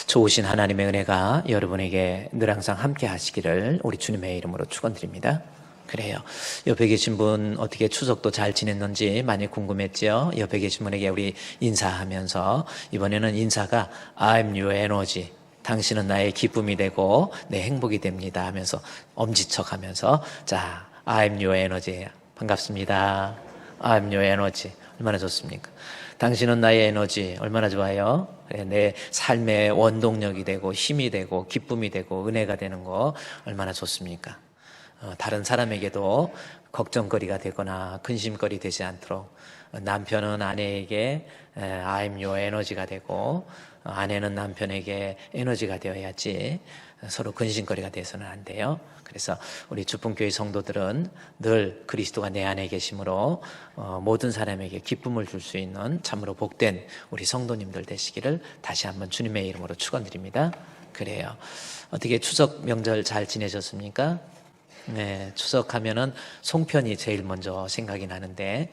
좋으신 하나님의 은혜가 여러분에게 늘 항상 함께 하시기를 우리 주님의 이름으로 축원드립니다. 그래요. 옆에 계신 분 어떻게 추석도 잘 지냈는지 많이 궁금했죠? 옆에 계신 분에게 우리 인사하면서 이번에는 인사가 I'm your energy. 당신은 나의 기쁨이 되고 내 행복이 됩니다 하면서 엄지척 하면서 자, I'm your energy. 반갑습니다. I'm your energy. 얼마나 좋습니까? 당신은 나의 에너지. 얼마나 좋아요? 내 삶의 원동력이 되고 힘이 되고 기쁨이 되고 은혜가 되는 거 얼마나 좋습니까? 다른 사람에게도 걱정거리가 되거나 근심거리 되지 않도록 남편은 아내에게 I'm your energy가 되고 아내는 남편에게 에너지가 되어야지 서로 근심거리가 돼서는 안 돼요. 그래서 우리 주풍교회 성도들은 늘 그리스도가 내 안에 계심으로 모든 사람에게 기쁨을 줄 수 있는 참으로 복된 우리 성도님들 되시기를 다시 한번 주님의 이름으로 축원드립니다. 그래요. 어떻게 추석 명절 잘 지내셨습니까? 네, 추석하면은 송편이 제일 먼저 생각이 나는데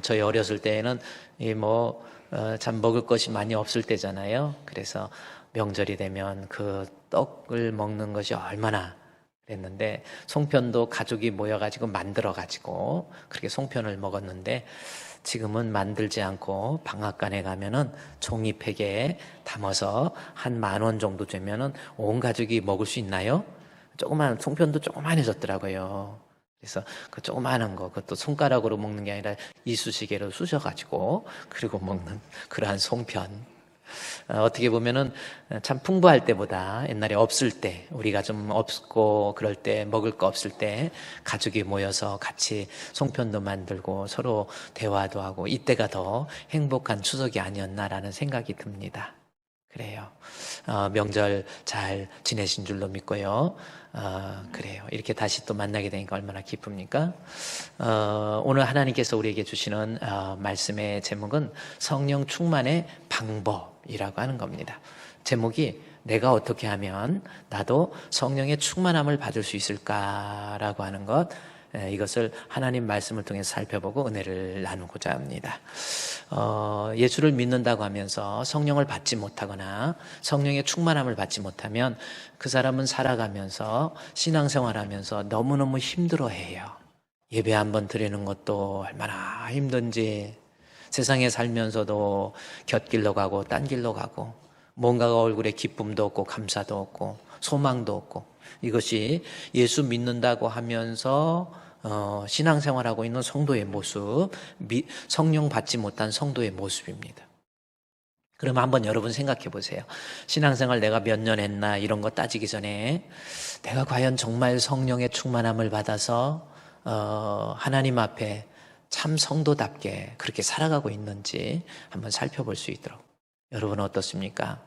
저희 어렸을 때에는 참 먹을 것이 많이 없을 때잖아요. 그래서 명절이 되면 그 떡을 먹는 것이 얼마나 그랬는데 송편도 가족이 모여가지고 만들어가지고 그렇게 송편을 먹었는데 지금은 만들지 않고 방앗간에 가면은 종이팩에 담아서 한 10,000원 정도 되면은 온 가족이 먹을 수 있나요? 조그만 송편도 조그만해졌더라고요. 그래서 그 조그만한 거 그것도 손가락으로 먹는 게 아니라 이쑤시개로 쑤셔가지고 그리고 먹는 그러한 송편. 어떻게 보면은 참 풍부할 때보다 옛날에 없을 때 우리가 좀 없고 그럴 때 먹을 거 없을 때 가족이 모여서 같이 송편도 만들고 서로 대화도 하고 이때가 더 행복한 추석이 아니었나라는 생각이 듭니다. 그래요. 명절 잘 지내신 줄로 믿고요. 그래요. 이렇게 다시 또 만나게 되니까 얼마나 기쁩니까? 오늘 하나님께서 우리에게 주시는 말씀의 제목은 성령 충만의 방법이라고 하는 겁니다. 제목이 내가 어떻게 하면 나도 성령의 충만함을 받을 수 있을까라고 하는 것, 이것을 하나님 말씀을 통해서 살펴보고 은혜를 나누고자 합니다. 예수를 믿는다고 하면서 성령을 받지 못하거나 성령의 충만함을 받지 못하면 그 사람은 살아가면서 신앙생활하면서 너무너무 힘들어해요. 예배 한번 드리는 것도 얼마나 힘든지 세상에 살면서도 곁길로 가고 딴 길로 가고 뭔가가 얼굴에 기쁨도 없고 감사도 없고 소망도 없고 이것이 예수 믿는다고 하면서 신앙생활하고 있는 성도의 모습, 성령 받지 못한 성도의 모습입니다. 그러면 한번 여러분 생각해 보세요. 신앙생활 내가 몇 년 했나 이런 거 따지기 전에 내가 과연 정말 성령의 충만함을 받아서 하나님 앞에 참 성도답게 그렇게 살아가고 있는지 한번 살펴볼 수 있도록. 여러분은 어떻습니까?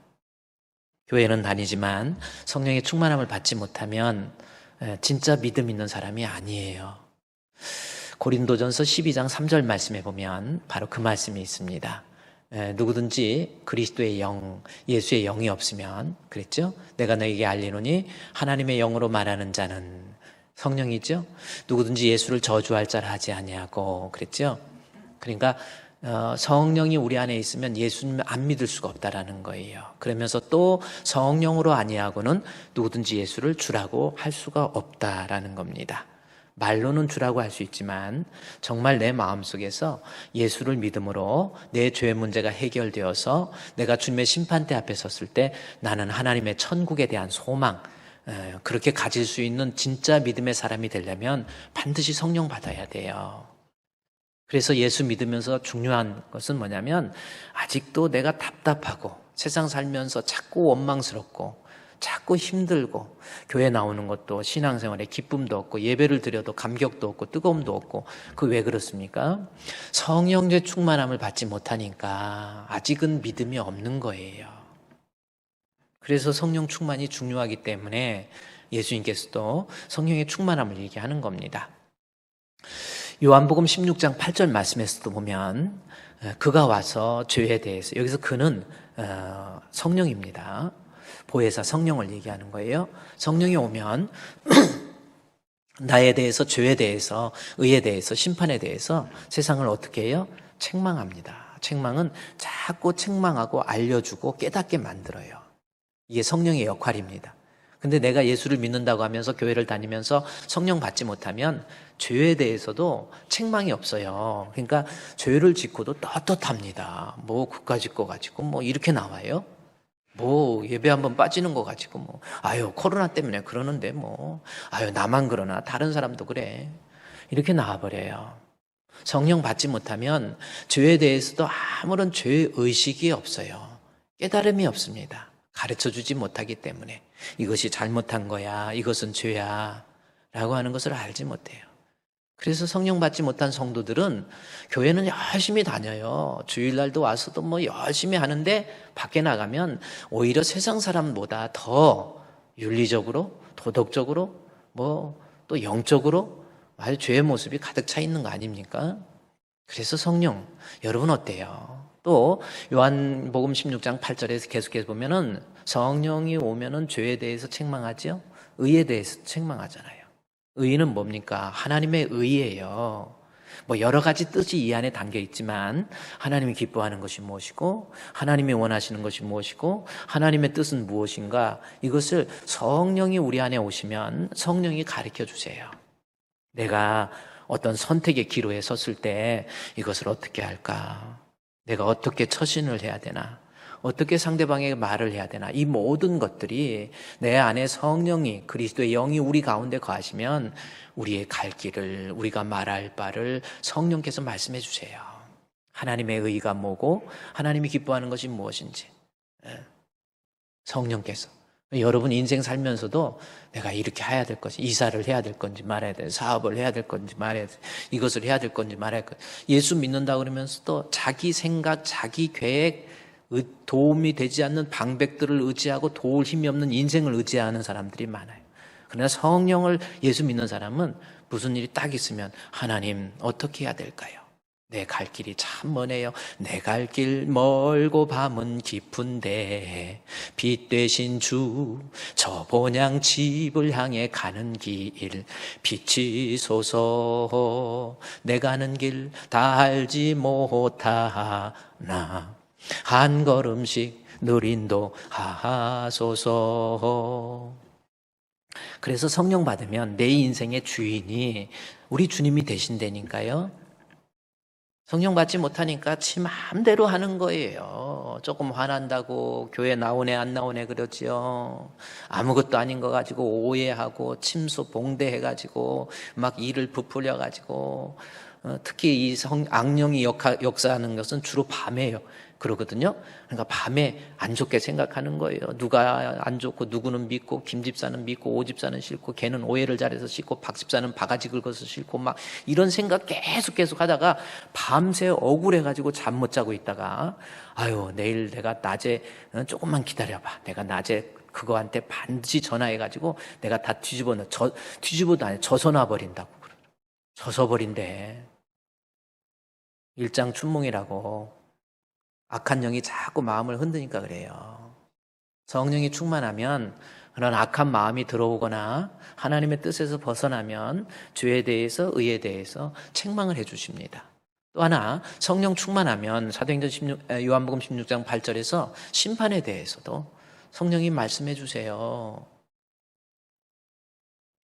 교회는 다니지만 성령의 충만함을 받지 못하면 진짜 믿음 있는 사람이 아니에요. 고린도전서 12장 3절 말씀에 보면 바로 그 말씀이 있습니다. 누구든지 그리스도의 영, 예수의 영이 없으면 그랬죠? 내가 너에게 알리노니 하나님의 영으로 말하는 자는 성령이죠? 누구든지 예수를 저주할 자를 하지 아니하고 그랬죠? 그러니까 성령이 우리 안에 있으면 예수님을 안 믿을 수가 없다라는 거예요. 그러면서 또 성령으로 아니하고는 누구든지 예수를 주라고 할 수가 없다라는 겁니다. 말로는 주라고 할 수 있지만 정말 내 마음속에서 예수를 믿음으로 내 죄의 문제가 해결되어서 내가 주님의 심판대 앞에 섰을 때 나는 하나님의 천국에 대한 소망, 그렇게 가질 수 있는 진짜 믿음의 사람이 되려면 반드시 성령 받아야 돼요. 그래서 예수 믿으면서 중요한 것은 뭐냐면 아직도 내가 답답하고 세상 살면서 자꾸 원망스럽고 자꾸 힘들고 교회 나오는 것도 신앙생활에 기쁨도 없고 예배를 드려도 감격도 없고 뜨거움도 없고 그 왜 그렇습니까? 성령의 충만함을 받지 못하니까 아직은 믿음이 없는 거예요. 그래서 성령 충만이 중요하기 때문에 예수님께서도 성령의 충만함을 얘기하는 겁니다. 요한복음 16장 8절 말씀에서도 보면 그가 와서 죄에 대해서 여기서 그는 성령입니다. 보혜사 성령을 얘기하는 거예요. 성령이 오면 나에 대해서 죄에 대해서 의에 대해서 심판에 대해서 세상을 어떻게 해요? 책망합니다. 책망은 자꾸 책망하고 알려주고 깨닫게 만들어요. 이게 성령의 역할입니다. 근데 내가 예수를 믿는다고 하면서 교회를 다니면서 성령 받지 못하면 죄에 대해서도 책망이 없어요. 그러니까 죄를 짓고도 떳떳합니다. 뭐 그까짓 거 가지고 뭐 이렇게 나와요. 뭐 예배 한번 빠지는 거 가지고 뭐 아유 코로나 때문에 그러는데 뭐 아유 나만 그러나 다른 사람도 그래. 이렇게 나와버려요. 성령 받지 못하면 죄에 대해서도 아무런 죄의식이 없어요. 깨달음이 없습니다. 가르쳐주지 못하기 때문에 이것이 잘못한 거야, 이것은 죄야 라고 하는 것을 알지 못해요. 그래서 성령 받지 못한 성도들은 교회는 열심히 다녀요. 주일날도 와서도 뭐 열심히 하는데 밖에 나가면 오히려 세상 사람보다 더 윤리적으로, 도덕적으로, 뭐 또 영적으로 아주 죄의 모습이 가득 차 있는 거 아닙니까? 그래서 성령, 여러분 어때요? 또 요한복음 16장 8절에서 계속해서 보면은 성령이 오면은 죄에 대해서 책망하죠? 의에 대해서 책망하잖아요. 의는 뭡니까? 하나님의 의예요. 뭐 여러 가지 뜻이 이 안에 담겨 있지만 하나님이 기뻐하는 것이 무엇이고 하나님이 원하시는 것이 무엇이고 하나님의 뜻은 무엇인가 이것을 성령이 우리 안에 오시면 성령이 가르쳐 주세요. 내가 어떤 선택의 기로에 섰을 때 이것을 어떻게 할까? 내가 어떻게 처신을 해야 되나? 어떻게 상대방에게 말을 해야 되나? 이 모든 것들이 내 안에 성령이 그리스도의 영이 우리 가운데 거하시면 우리의 갈 길을 우리가 말할 바를 성령께서 말씀해 주세요. 하나님의 의가 뭐고 하나님이 기뻐하는 것이 무엇인지 성령께서 여러분 인생 살면서도 내가 이렇게 해야 될 것이 이사를 해야 될 건지 말아야 돼 사업을 해야 될 건지 말아야 돼 이것을 해야 될 건지 말아야 될 건지 예수 믿는다 그러면서도 자기 생각 자기 계획 도움이 되지 않는 방백들을 의지하고 도울 힘이 없는 인생을 의지하는 사람들이 많아요. 그러나 성령을 예수 믿는 사람은 무슨 일이 딱 있으면 하나님 어떻게 해야 될까요? 내 갈 길이 참 머네요. 내 갈 길 멀고 밤은 깊은데 빛 되신 주 저 본향 집을 향해 가는 길 비치소서 내 가는 길 다 알지 못하나 한 걸음씩 누린도 하소서. 그래서 성령 받으면 내 인생의 주인이 우리 주님이 되신다니까요. 성령 받지 못하니까 지 마음대로 하는 거예요. 조금 화난다고 교회 나오네 안 나오네 그러지요. 아무것도 아닌 거 가지고 오해하고 침소 봉대해가지고 막 일을 부풀려가지고 특히 이 악령이 역사하는 것은 주로 밤에요. 그러거든요. 그러니까 밤에 안 좋게 생각하는 거예요. 누가 안 좋고 누구는 믿고 김 집사는 믿고 오 집사는 싫고 걔는 오해를 잘해서 싫고 박 집사는 바가지 긁어서 싫고 막 이런 생각 계속 하다가 밤새 억울해가지고 잠 못 자고 있다가 아유 내일 내가 낮에 조금만 기다려봐. 내가 낮에 그거한테 반드시 전화해가지고 내가 다 뒤집어도 아니라 져서놔버린다고. 져서버린대. 일장춘몽이라고. 악한 영이 자꾸 마음을 흔드니까 그래요. 성령이 충만하면 그런 악한 마음이 들어오거나 하나님의 뜻에서 벗어나면 죄에 대해서 의에 대해서 책망을 해주십니다. 또 하나 성령 충만하면 사도행전 요한복음 16장 8절에서 심판에 대해서도 성령이 말씀해 주세요.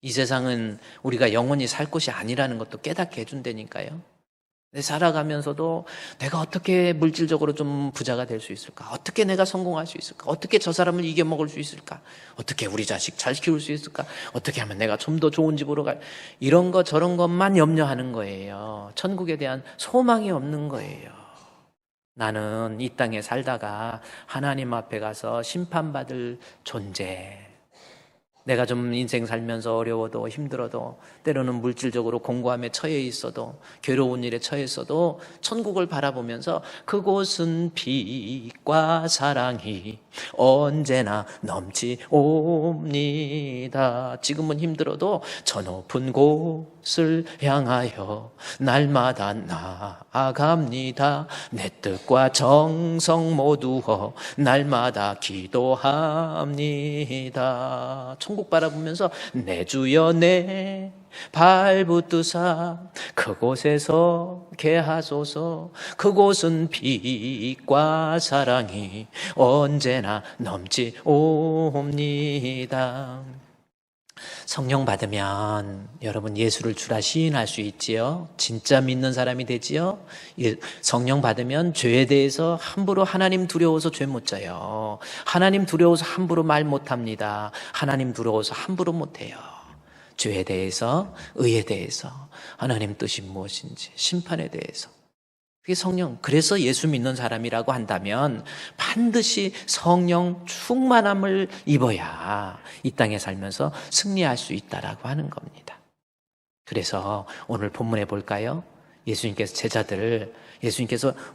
이 세상은 우리가 영원히 살 곳이 아니라는 것도 깨닫게 해준다니까요. 살아가면서도 내가 어떻게 물질적으로 좀 부자가 될 수 있을까? 어떻게 내가 성공할 수 있을까? 어떻게 저 사람을 이겨먹을 수 있을까? 어떻게 우리 자식 잘 키울 수 있을까? 어떻게 하면 내가 좀 더 좋은 집으로 이런 거 저런 것만 염려하는 거예요. 천국에 대한 소망이 없는 거예요. 나는 이 땅에 살다가 하나님 앞에 가서 심판받을 존재. 내가 좀 인생 살면서 어려워도 힘들어도 때로는 물질적으로 공고함에 처해 있어도 괴로운 일에 처해 있어도 천국을 바라보면서 그곳은 빛과 사랑이 언제나 넘치옵니다. 지금은 힘들어도 저 높은 곳을 향하여 날마다 나아갑니다. 내 뜻과 정성 모두어 날마다 기도합니다. 천국 바라보면서 내 주여 내 발붙드사 그곳에서 개하소서. 그곳은 빛과 사랑이 언제나 넘치옵니다. 성령 받으면 여러분 예수를 주라 시인할 수 있지요. 진짜 믿는 사람이 되지요. 성령 받으면 죄에 대해서 함부로 하나님 두려워서 죄 못 져요. 하나님 두려워서 함부로 말 못합니다. 하나님 두려워서 함부로 못해요. 죄에 대해서, 의에 대해서, 하나님 뜻이 무엇인지, 심판에 대해서. 그게 성령. 그래서 예수 믿는 사람이라고 한다면 반드시 성령 충만함을 입어야 이 땅에 살면서 승리할 수 있다라고 하는 겁니다. 그래서 오늘 본문에 볼까요? 예수님께서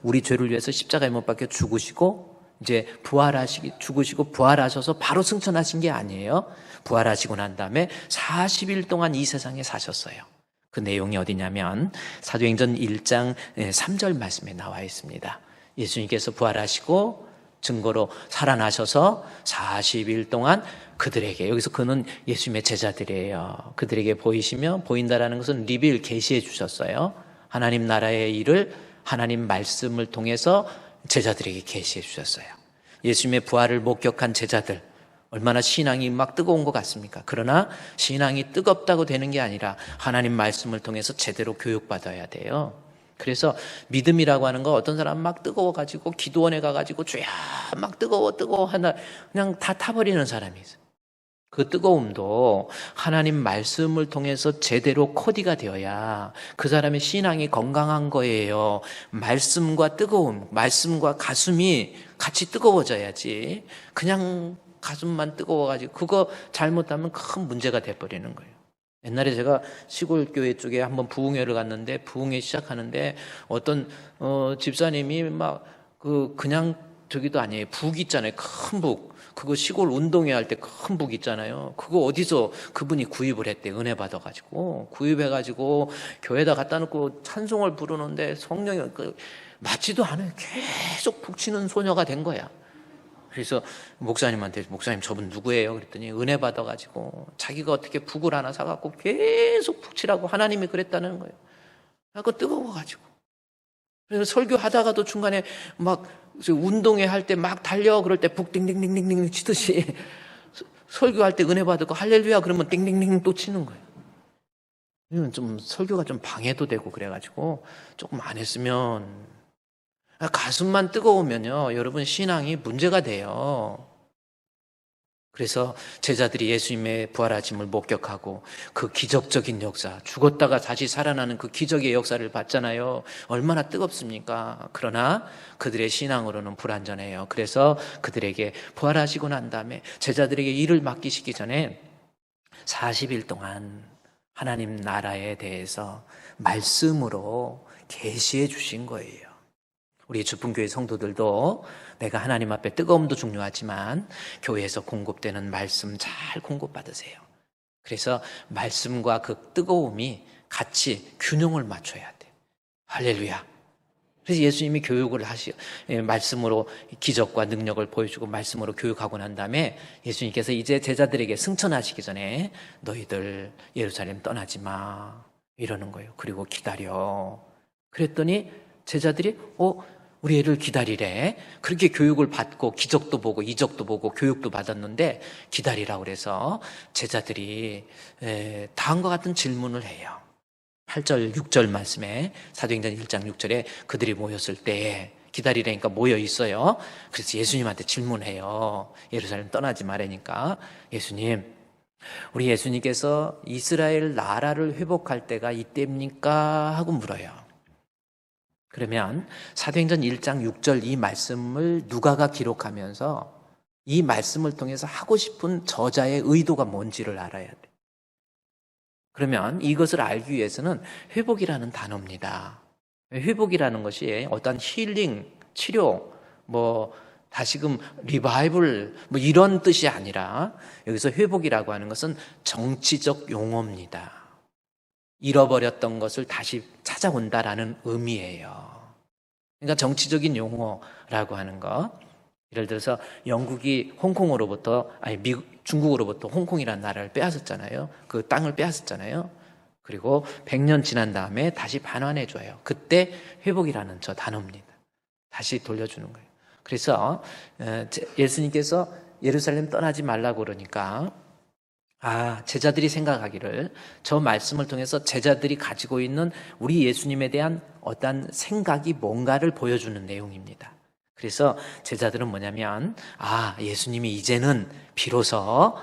우리 죄를 위해서 십자가에 못 박혀 죽으시고 이제 죽으시고 부활하셔서 바로 승천하신 게 아니에요. 부활하시고 난 다음에 40일 동안 이 세상에 사셨어요. 그 내용이 어디냐면 사도행전 1장 3절 말씀에 나와 있습니다. 예수님께서 부활하시고 증거로 살아나셔서 40일 동안 그들에게, 여기서 그는 예수님의 제자들이에요. 그들에게 보인다라는 것은 리빌, 계시해 주셨어요. 하나님 나라의 일을 하나님 말씀을 통해서 제자들에게 계시해 주셨어요. 예수님의 부활을 목격한 제자들, 얼마나 신앙이 막 뜨거운 것 같습니까? 그러나 신앙이 뜨겁다고 되는 게 아니라 하나님 말씀을 통해서 제대로 교육받아야 돼요. 그래서 믿음이라고 하는 거, 어떤 사람 막 뜨거워가지고 기도원에 가가지고 주야 막 뜨거워 하나 그냥 다 타버리는 사람이 있어요. 그 뜨거움도 하나님 말씀을 통해서 제대로 코디가 되어야 그 사람의 신앙이 건강한 거예요. 말씀과 뜨거움, 말씀과 가슴이 같이 뜨거워져야지 그냥 가슴만 뜨거워가지고 그거 잘못하면 큰 문제가 돼버리는 거예요. 옛날에 제가 시골 교회 쪽에 한번 부흥회를 갔는데, 부흥회 시작하는데 어떤 집사님이 막 그냥 저기도 아니에요. 북 있잖아요. 큰 북. 그거 시골 운동회 할 때 큰 북 있잖아요. 그거 어디서 그분이 구입을 했대. 은혜 받아가지고 구입해가지고 교회에다 갖다 놓고 찬송을 부르는데 성령이 맞지도 않아요. 계속 북치는 소녀가 된 거야. 그래서 목사님한테, 목사님 저분 누구예요? 그랬더니 은혜 받아가지고 자기가 어떻게 북을 하나 사갖고 계속 북치라고 하나님이 그랬다는 거예요. 그래서 뜨거워가지고. 그래서 설교하다가도 중간에 막 운동회 할 때 막 달려 그럴 때 북 띵띵띵띵띵 치듯이 설교할 때 은혜 받고 할렐루야 그러면 띵띵띵 또 치는 거예요. 이건 좀 설교가 좀 방해도 되고 그래가지고 조금 안 했으면. 가슴만 뜨거우면요, 여러분 신앙이 문제가 돼요. 그래서 제자들이 예수님의 부활하심을 목격하고 그 기적적인 역사, 죽었다가 다시 살아나는 그 기적의 역사를 봤잖아요. 얼마나 뜨겁습니까? 그러나 그들의 신앙으로는 불완전해요. 그래서 그들에게 부활하시고 난 다음에 제자들에게 일을 맡기시기 전에 40일 동안 하나님 나라에 대해서 말씀으로 계시해 주신 거예요. 우리 주품교회 성도들도 내가 하나님 앞에 뜨거움도 중요하지만 교회에서 공급되는 말씀 잘 공급받으세요. 그래서 말씀과 그 뜨거움이 같이 균형을 맞춰야 돼요. 할렐루야. 그래서 예수님이 교육을 말씀으로 기적과 능력을 보여주고 말씀으로 교육하고 난 다음에 예수님께서 이제 제자들에게 승천하시기 전에 너희들 예루살렘 떠나지 마 이러는 거예요. 그리고 기다려. 그랬더니 제자들이 우리 애를 기다리래. 그렇게 교육을 받고 기적도 보고 이적도 보고 교육도 받았는데 기다리라고 그래서 제자들이 다음과 같은 질문을 해요. 8절 6절 말씀에 사도행전 1장 6절에 그들이 모였을 때 기다리라니까 모여 있어요. 그래서 예수님한테 질문해요. 예루살렘 떠나지 말라니까. 예수님, 우리 예수님께서 이스라엘 나라를 회복할 때가 이때입니까? 하고 물어요. 그러면 사도행전 1장 6절 이 말씀을 누가가 기록하면서 이 말씀을 통해서 하고 싶은 저자의 의도가 뭔지를 알아야 돼요. 그러면 이것을 알기 위해서는 회복이라는 단어입니다. 회복이라는 것이 어떤 힐링, 치료, 다시금 리바이벌 이런 뜻이 아니라 여기서 회복이라고 하는 것은 정치적 용어입니다. 잃어버렸던 것을 다시 찾아온다라는 의미예요. 그러니까 정치적인 용어라고 하는 것. 예를 들어서 영국이 중국으로부터 홍콩이라는 나라를 빼앗았잖아요. 그 땅을 빼앗았잖아요. 그리고 100년 지난 다음에 다시 반환해줘요. 그때 회복이라는 저 단어입니다. 다시 돌려주는 거예요. 그래서 예수님께서 예루살렘 떠나지 말라고 그러니까 제자들이 생각하기를 저 말씀을 통해서 제자들이 가지고 있는 우리 예수님에 대한 어떤 생각이 뭔가를 보여주는 내용입니다. 그래서 제자들은 뭐냐면 예수님이 이제는 비로소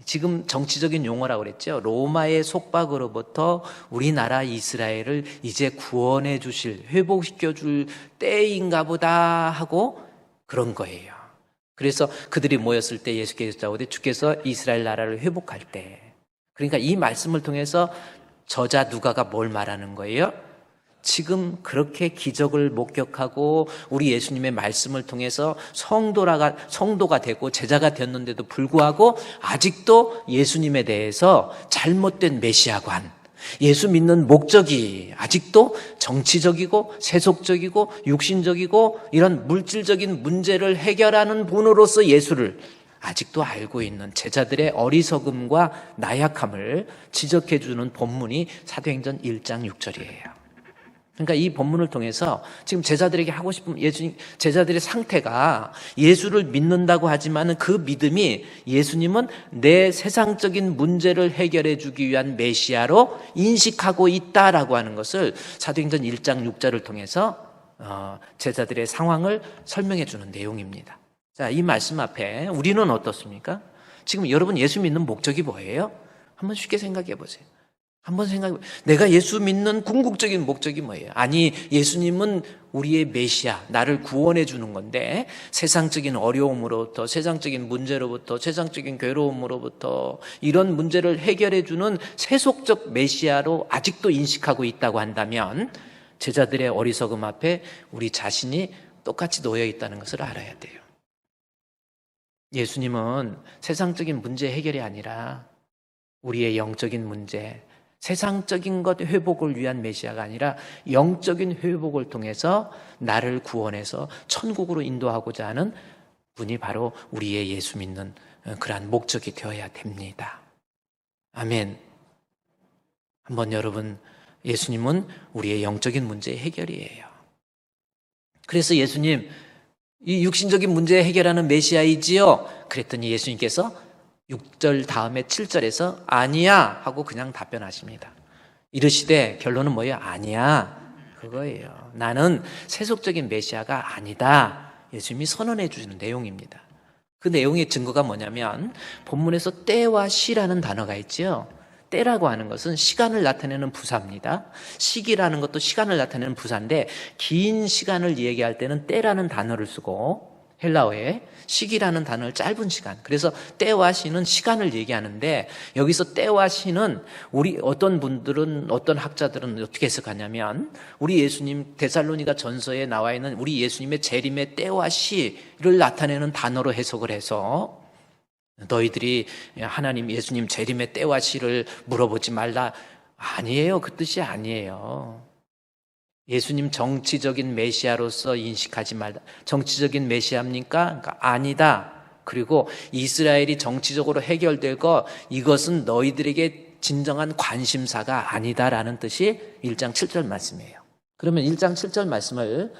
지금 정치적인 용어라고 그랬죠. 로마의 속박으로부터 우리나라 이스라엘을 이제 구원해 주실, 회복시켜 줄 때인가 보다 하고 그런 거예요. 그래서 그들이 모였을 때 예수께서 자오되 주께서 이스라엘 나라를 회복할 때, 그러니까 이 말씀을 통해서 저자 누가가 뭘 말하는 거예요? 지금 그렇게 기적을 목격하고 우리 예수님의 말씀을 통해서 성도가 되고 제자가 되었는데도 불구하고 아직도 예수님에 대해서 잘못된 메시아관, 예수 믿는 목적이 아직도 정치적이고 세속적이고 육신적이고 이런 물질적인 문제를 해결하는 분으로서 예수를 아직도 알고 있는 제자들의 어리석음과 나약함을 지적해 주는 본문이 사도행전 1장 6절이에요. 그러니까 이 본문을 통해서 지금 제자들에게 하고 싶은 제자들의 상태가 예수를 믿는다고 하지만 그 믿음이 예수님은 내 세상적인 문제를 해결해 주기 위한 메시아로 인식하고 있다라고 하는 것을 사도행전 1장 6절을 통해서 제자들의 상황을 설명해 주는 내용입니다. 자, 이 말씀 앞에 우리는 어떻습니까? 지금 여러분 예수 믿는 목적이 뭐예요? 한번 쉽게 생각해 보세요. 한번 생각해 보세요. 내가 예수 믿는 궁극적인 목적이 뭐예요? 아니, 예수님은 우리의 메시아, 나를 구원해 주는 건데 세상적인 어려움으로부터, 세상적인 문제로부터, 세상적인 괴로움으로부터 이런 문제를 해결해 주는 세속적 메시아로 아직도 인식하고 있다고 한다면 제자들의 어리석음 앞에 우리 자신이 똑같이 놓여 있다는 것을 알아야 돼요. 예수님은 세상적인 문제 해결이 아니라 우리의 영적인 문제, 세상적인 것 회복을 위한 메시아가 아니라 영적인 회복을 통해서 나를 구원해서 천국으로 인도하고자 하는 분이 바로 우리의 예수 믿는 그러한 목적이 되어야 됩니다. 아멘. 한번 여러분, 예수님은 우리의 영적인 문제의 해결이에요. 그래서 예수님, 이 육신적인 문제 해결하는 메시아이지요? 그랬더니 예수님께서 6절 다음에 7절에서 아니야 하고 그냥 답변하십니다. 이르시되 결론은 뭐예요? 아니야. 그거예요. 나는 세속적인 메시아가 아니다. 예수님이 선언해 주시는 내용입니다. 그 내용의 증거가 뭐냐면 본문에서 때와 시라는 단어가 있죠. 때라고 하는 것은 시간을 나타내는 부사입니다. 시기라는 것도 시간을 나타내는 부사인데 긴 시간을 얘기할 때는 때라는 단어를 쓰고 헬라어에 시기라는 단어를 짧은 시간. 그래서 때와 시는 시간을 얘기하는데 여기서 때와 시는 우리 어떤 분들은 어떤 학자들은 어떻게 해석하냐면 우리 예수님 데살로니가 전서에 나와 있는 우리 예수님의 재림의 때와 시를 나타내는 단어로 해석을 해서 너희들이 하나님 예수님 재림의 때와 시를 물어보지 말라. 아니에요. 그 뜻이 아니에요. 예수님 정치적인 메시아로서 인식하지 말라. 정치적인 메시아입니까? 그러니까 아니다. 그리고 이스라엘이 정치적으로 해결될 것, 이것은 너희들에게 진정한 관심사가 아니다라는 뜻이 1장 7절 말씀이에요. 그러면 1장 7절 말씀을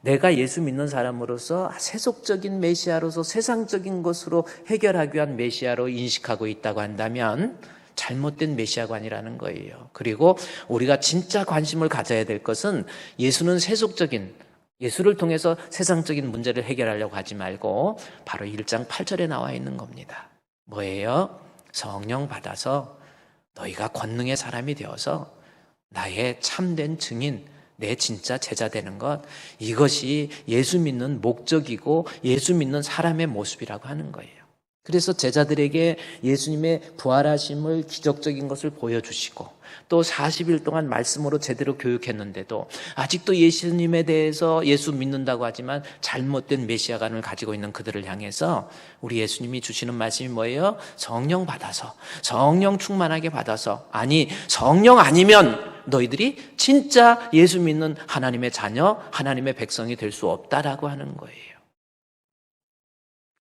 내가 예수 믿는 사람으로서 세속적인 메시아로서 세상적인 것으로 해결하기 위한 메시아로 인식하고 있다고 한다면 잘못된 메시아관이라는 거예요. 그리고 우리가 진짜 관심을 가져야 될 것은 예수는 세속적인, 예수를 통해서 세상적인 문제를 해결하려고 하지 말고 바로 1장 8절에 나와 있는 겁니다. 뭐예요? 성령 받아서 너희가 권능의 사람이 되어서 나의 참된 증인, 내 진짜 제자 되는 것, 이것이 예수 믿는 목적이고 예수 믿는 사람의 모습이라고 하는 거예요. 그래서 제자들에게 예수님의 부활하심을 기적적인 것을 보여주시고 또 40일 동안 말씀으로 제대로 교육했는데도 아직도 예수님에 대해서 예수 믿는다고 하지만 잘못된 메시아관을 가지고 있는 그들을 향해서 우리 예수님이 주시는 말씀이 뭐예요? 성령 받아서, 성령 충만하게 받아서, 아니 성령 아니면 너희들이 진짜 예수 믿는 하나님의 자녀, 하나님의 백성이 될 수 없다라고 하는 거예요.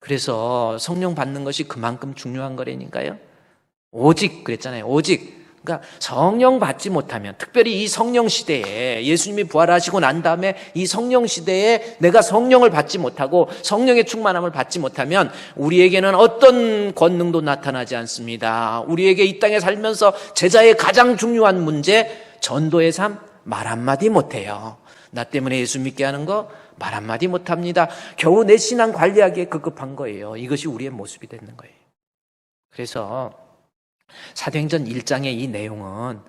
그래서 성령 받는 것이 그만큼 중요한 거라니까요. 오직 그랬잖아요. 오직 그러니까 성령 받지 못하면, 특별히 이 성령 시대에, 예수님이 부활하시고 난 다음에 이 성령 시대에 내가 성령을 받지 못하고 성령의 충만함을 받지 못하면 우리에게는 어떤 권능도 나타나지 않습니다. 우리에게 이 땅에 살면서 제자의 가장 중요한 문제, 전도의 삶, 말 한마디 못해요. 나 때문에 예수 믿게 하는 거 말 한마디 못합니다. 겨우 내 신앙 관리하기에 급급한 거예요. 이것이 우리의 모습이 되는 거예요. 그래서 사도행전 1장의 이 내용은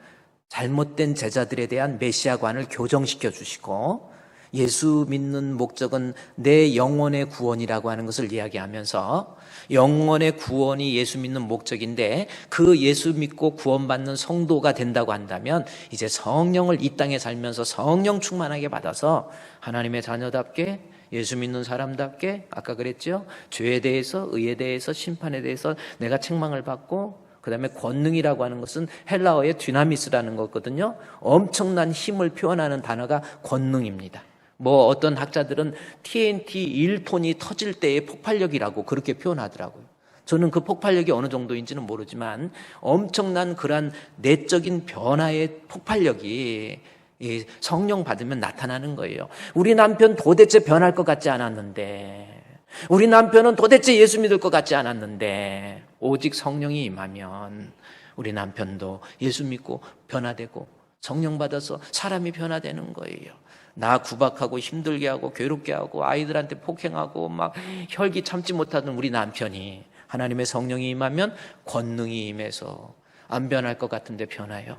잘못된 제자들에 대한 메시아관을 교정시켜 주시고, 예수 믿는 목적은 내 영혼의 구원이라고 하는 것을 이야기하면서, 영혼의 구원이 예수 믿는 목적인데 그 예수 믿고 구원받는 성도가 된다고 한다면 이제 성령을 이 땅에 살면서 성령 충만하게 받아서 하나님의 자녀답게, 예수 믿는 사람답게, 아까 그랬죠? 죄에 대해서, 의에 대해서, 심판에 대해서 내가 책망을 받고, 그 다음에 권능이라고 하는 것은 헬라어의 dynamis라는 거거든요. 엄청난 힘을 표현하는 단어가 권능입니다. 뭐 어떤 학자들은 TNT 1톤이 터질 때의 폭발력이라고 그렇게 표현하더라고요. 저는 그 폭발력이 어느 정도인지는 모르지만 엄청난 그러한 내적인 변화의 폭발력이 이 성령 받으면 나타나는 거예요. 우리 남편 도대체 변할 것 같지 않았는데, 우리 남편은 도대체 예수 믿을 것 같지 않았는데, 오직 성령이 임하면 우리 남편도 예수 믿고 변화되고 성령 받아서 사람이 변화되는 거예요. 나 구박하고 힘들게 하고 괴롭게 하고 아이들한테 폭행하고 막 혈기 참지 못하던 우리 남편이 하나님의 성령이 임하면 권능이 임해서 안 변할 것 같은데 변화요.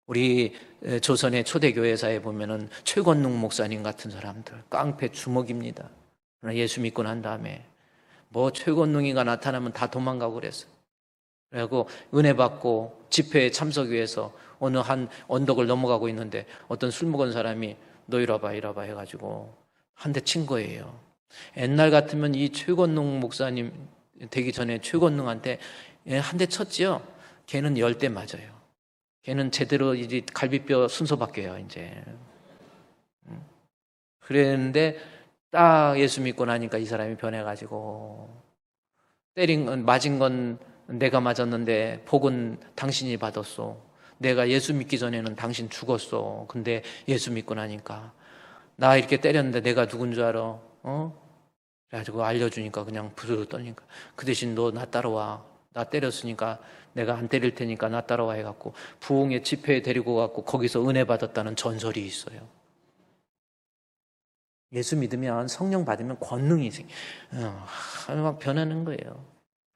우리 조선의 초대교회사에 보면은 최권능 목사님 같은 사람들 깡패 주먹입니다. 그러나 예수 믿고 난 다음에 뭐 최권능이가 나타나면 다 도망가고 그랬어요. 그리고 은혜 받고 집회에 참석 위해서 어느 한 언덕을 넘어가고 있는데 어떤 술 먹은 사람이 너 이러봐 해가지고 한 대 친 거예요. 옛날 같으면 이 최권능 목사님 되기 전에 최권능한테 한 대 쳤지요. 걔는 10대 맞아요. 걔는 제대로 이제 갈비뼈 순서 바뀌어요, 이제. 그랬는데 딱 예수 믿고 나니까 이 사람이 변해가지고, 맞은 건 내가 맞았는데 복은 당신이 받았어. 내가 예수 믿기 전에는 당신 죽었어. 근데 예수 믿고 나니까 나 이렇게 때렸는데 내가 누군 줄 알아? 그래가지고 알려주니까 그냥 부르르 떨니까 그 대신 너 나 따라와. 나 때렸으니까 내가 안 때릴 테니까 나 따라와 해갖고 부흥의 집회에 데리고 가고 거기서 은혜 받았다는 전설이 있어요. 예수 믿으면 성령 받으면 권능이 막 변하는 거예요.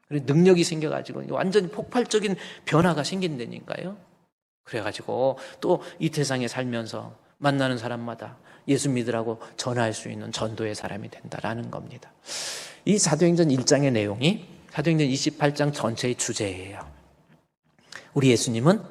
그리고 능력이 생겨가지고 완전히 폭발적인 변화가 생긴다니까요. 그래가지고 또 이 세상에 살면서 만나는 사람마다 예수 믿으라고 전할 수 있는 전도의 사람이 된다라는 겁니다. 이 사도행전 1장의 내용이 사도행전 28장 전체의 주제예요. 우리 예수님은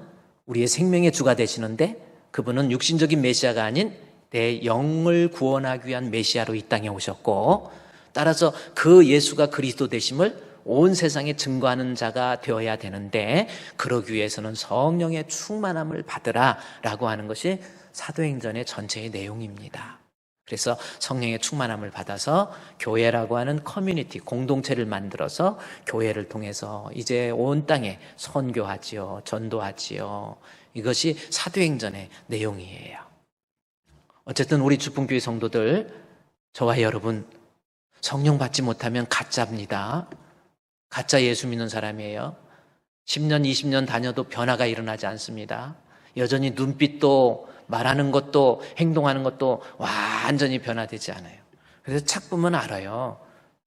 우리의 생명의 주가 되시는데 그분은 육신적인 메시아가 아닌 내 영을 구원하기 위한 메시아로 이 땅에 오셨고, 따라서 그 예수가 그리스도 되심을 온 세상에 증거하는 자가 되어야 되는데, 그러기 위해서는 성령의 충만함을 받으라 라고 하는 것이 사도행전의 전체의 내용입니다. 그래서 성령의 충만함을 받아서 교회라고 하는 커뮤니티, 공동체를 만들어서 교회를 통해서 이제 온 땅에 선교하지요, 전도하지요. 이것이 사도행전의 내용이에요. 어쨌든 우리 주풍교회 성도들, 저와 여러분 성령 받지 못하면 가짜입니다. 가짜 예수 믿는 사람이에요. 10년, 20년 다녀도 변화가 일어나지 않습니다. 여전히 눈빛도 말하는 것도 행동하는 것도 완전히 변화되지 않아요. 그래서 착 보면 알아요.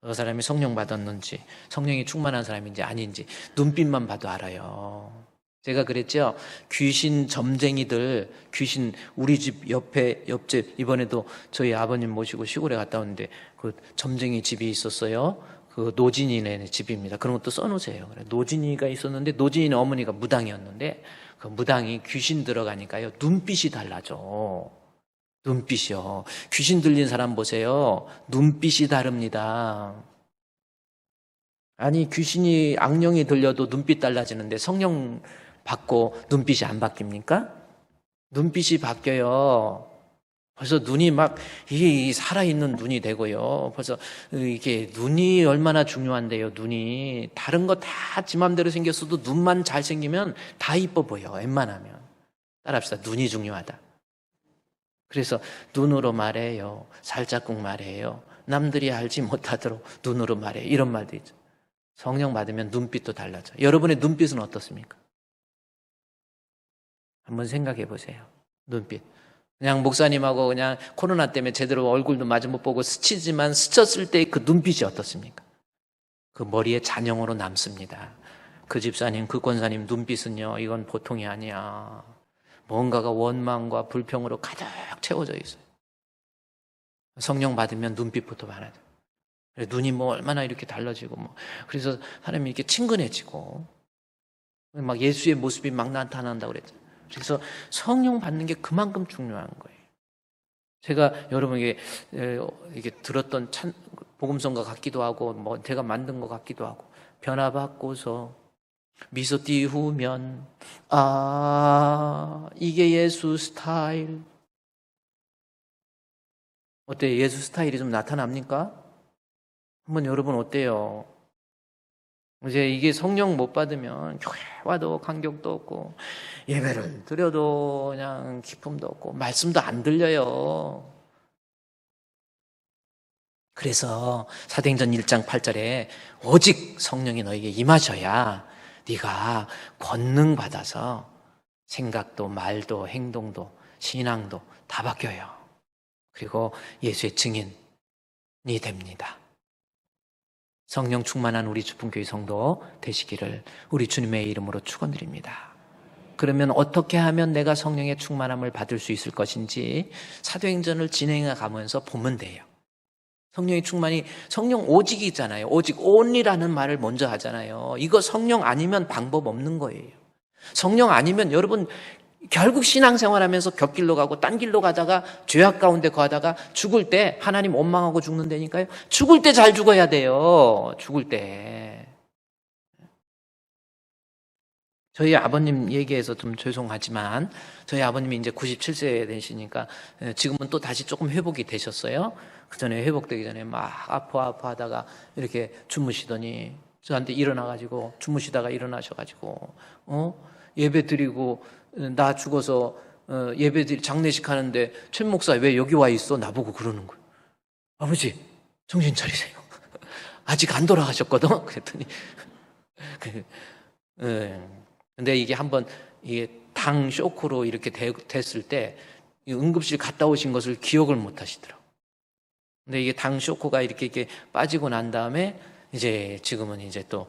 그 사람이 성령 받았는지, 성령이 충만한 사람인지 아닌지 눈빛만 봐도 알아요. 제가 그랬죠. 귀신 점쟁이들, 귀신 우리 집 옆집 이번에도 저희 아버님 모시고 시골에 갔다 왔는데 그 점쟁이 집이 있었어요. 그 노진이네 집입니다. 그런 것도 써놓으세요. 노진이가 있었는데 노진이네 어머니가 무당이었는데 그 무당이 귀신 들어가니까요 눈빛이 달라져. 눈빛이요. 귀신 들린 사람 보세요. 눈빛이 다릅니다. 아니 귀신이 악령이 들려도 눈빛 달라지는데 성령 받고 눈빛이 안 바뀝니까? 눈빛이 바뀌어요. 벌써 눈이 막 이게 살아있는 눈이 되고요. 벌써 이게 눈이 얼마나 중요한데요. 눈이 다른 거 다 지 맘대로 생겼어도 눈만 잘 생기면 다 이뻐 보여. 웬만하면. 따라합시다. 눈이 중요하다. 그래서 눈으로 말해요. 살짝국 말해요. 남들이 알지 못하도록 눈으로 말해요. 이런 말도 있죠. 성령 받으면 눈빛도 달라져. 여러분의 눈빛은 어떻습니까? 한번 생각해 보세요. 눈빛. 그냥 목사님하고 그냥 코로나 때문에 제대로 얼굴도 마주 못 보고 스치지만 스쳤을 때 그 눈빛이 어떻습니까? 그 머리에 잔영으로 남습니다. 그 집사님, 그 권사님 눈빛은요, 이건 보통이 아니야. 뭔가가 원망과 불평으로 가득 채워져 있어요. 성령 받으면 눈빛부터 많아져. 눈이 뭐 얼마나 이렇게 달라지고 뭐. 그래서 사람이 이렇게 친근해지고 막 예수의 모습이 막 나타난다고 그랬죠. 그래서 성령 받는 게 그만큼 중요한 거예요. 제가 여러분에게 이게 들었던 복음성과 같기도 하고 뭐 제가 만든 것 같기도 하고 변화받고서 미소 띄우면 이게 예수 스타일. 어때요? 예수 스타일이 좀 나타납니까? 한번 여러분 어때요? 이제 이게 성령 못 받으면 교회 와도 간격도 없고 예배를 드려도 그냥 기쁨도 없고 말씀도 안 들려요. 그래서 사도행전 1장 8절에 오직 성령이 너에게 임하셔야 네가 권능 받아서 생각도 말도 행동도 신앙도 다 바뀌어요. 그리고 예수의 증인이 됩니다. 성령 충만한 우리 주품교회 성도 되시기를 우리 주님의 이름으로 축원드립니다. 그러면 어떻게 하면 내가 성령의 충만함을 받을 수 있을 것인지 사도행전을 진행해 가면서 보면 돼요. 성령의 충만이 성령 오직이 있잖아요. 오직 only라는 말을 먼저 하잖아요. 이거 성령 아니면 방법 없는 거예요. 성령 아니면 여러분 결국 신앙생활하면서 곁길로 가고 딴 길로 가다가 죄악 가운데 거하다가 죽을 때 하나님 원망하고 죽는다니까요. 죽을 때 잘 죽어야 돼요. 죽을 때. 저희 아버님 얘기해서 좀 죄송하지만 저희 아버님이 이제 97세 되시니까 지금은 또 다시 조금 회복이 되셨어요. 그 전에 회복되기 전에 막 아파하다가 이렇게 주무시더니 저한테 일어나가지고 주무시다가 일어나셔가지고 예배 드리고 나 죽어서 예배 드리 장례식 하는데 최 목사 왜 여기 와 있어? 나보고 그러는 거예요. 아버지 정신 차리세요. 아직 안 돌아가셨거든. 그랬더니 근데 이게 한번 이게 당 쇼크로 이렇게 됐을 때 응급실 갔다 오신 것을 기억을 못 하시더라고요. 근데 이게 당 쇼크가 이렇게 빠지고 난 다음에 이제 지금은 이제 또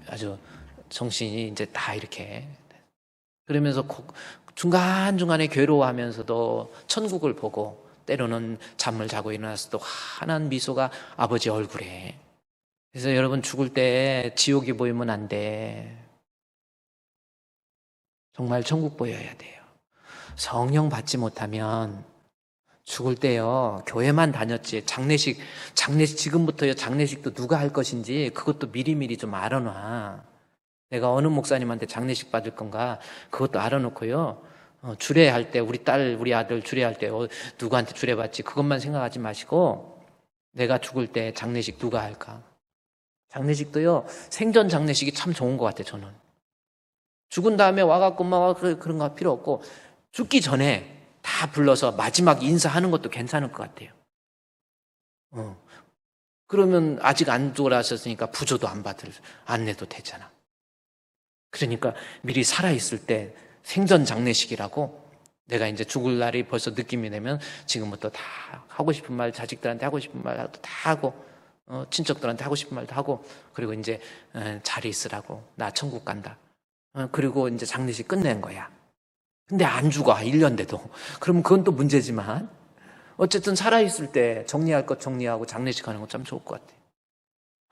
아주 정신이 이제 다 이렇게 그러면서 중간중간에 괴로워하면서도 천국을 보고 때로는 잠을 자고 일어났을 때 환한 미소가 아버지 얼굴에. 그래서 여러분 죽을 때 지옥이 보이면 안 돼. 정말 천국 보여야 돼요. 성령 받지 못하면 죽을 때요 교회만 다녔지 장례식 지금부터요 장례식도 누가 할 것인지 그것도 미리미리 좀 알아놔. 내가 어느 목사님한테 장례식 받을 건가 그것도 알아놓고요 주례할 때 우리 딸 우리 아들 주례할 때 누구한테 주례받지 그것만 생각하지 마시고 내가 죽을 때 장례식 누가 할까. 장례식도요 생전 장례식이 참 좋은 것 같아요. 저는 죽은 다음에 와갖고 막 그런 거 필요 없고 죽기 전에 다 불러서 마지막 인사하는 것도 괜찮을 것 같아요. 그러면 아직 안 돌아가셨으니까 부조도 안 내도 되잖아. 그러니까 미리 살아있을 때 생전 장례식이라고 내가 이제 죽을 날이 벌써 느낌이 되면 지금부터 다 하고 싶은 말 자식들한테 하고 싶은 말도 다 하고 친척들한테 하고 싶은 말도 하고 그리고 이제 잘 있으라고 나 천국 간다. 그리고 이제 장례식 끝낸 거야. 근데 안 죽어 1년 돼도. 그러면 그건 또 문제지만 어쨌든 살아있을 때 정리할 것 정리하고 장례식 하는 거 참 좋을 것 같아요.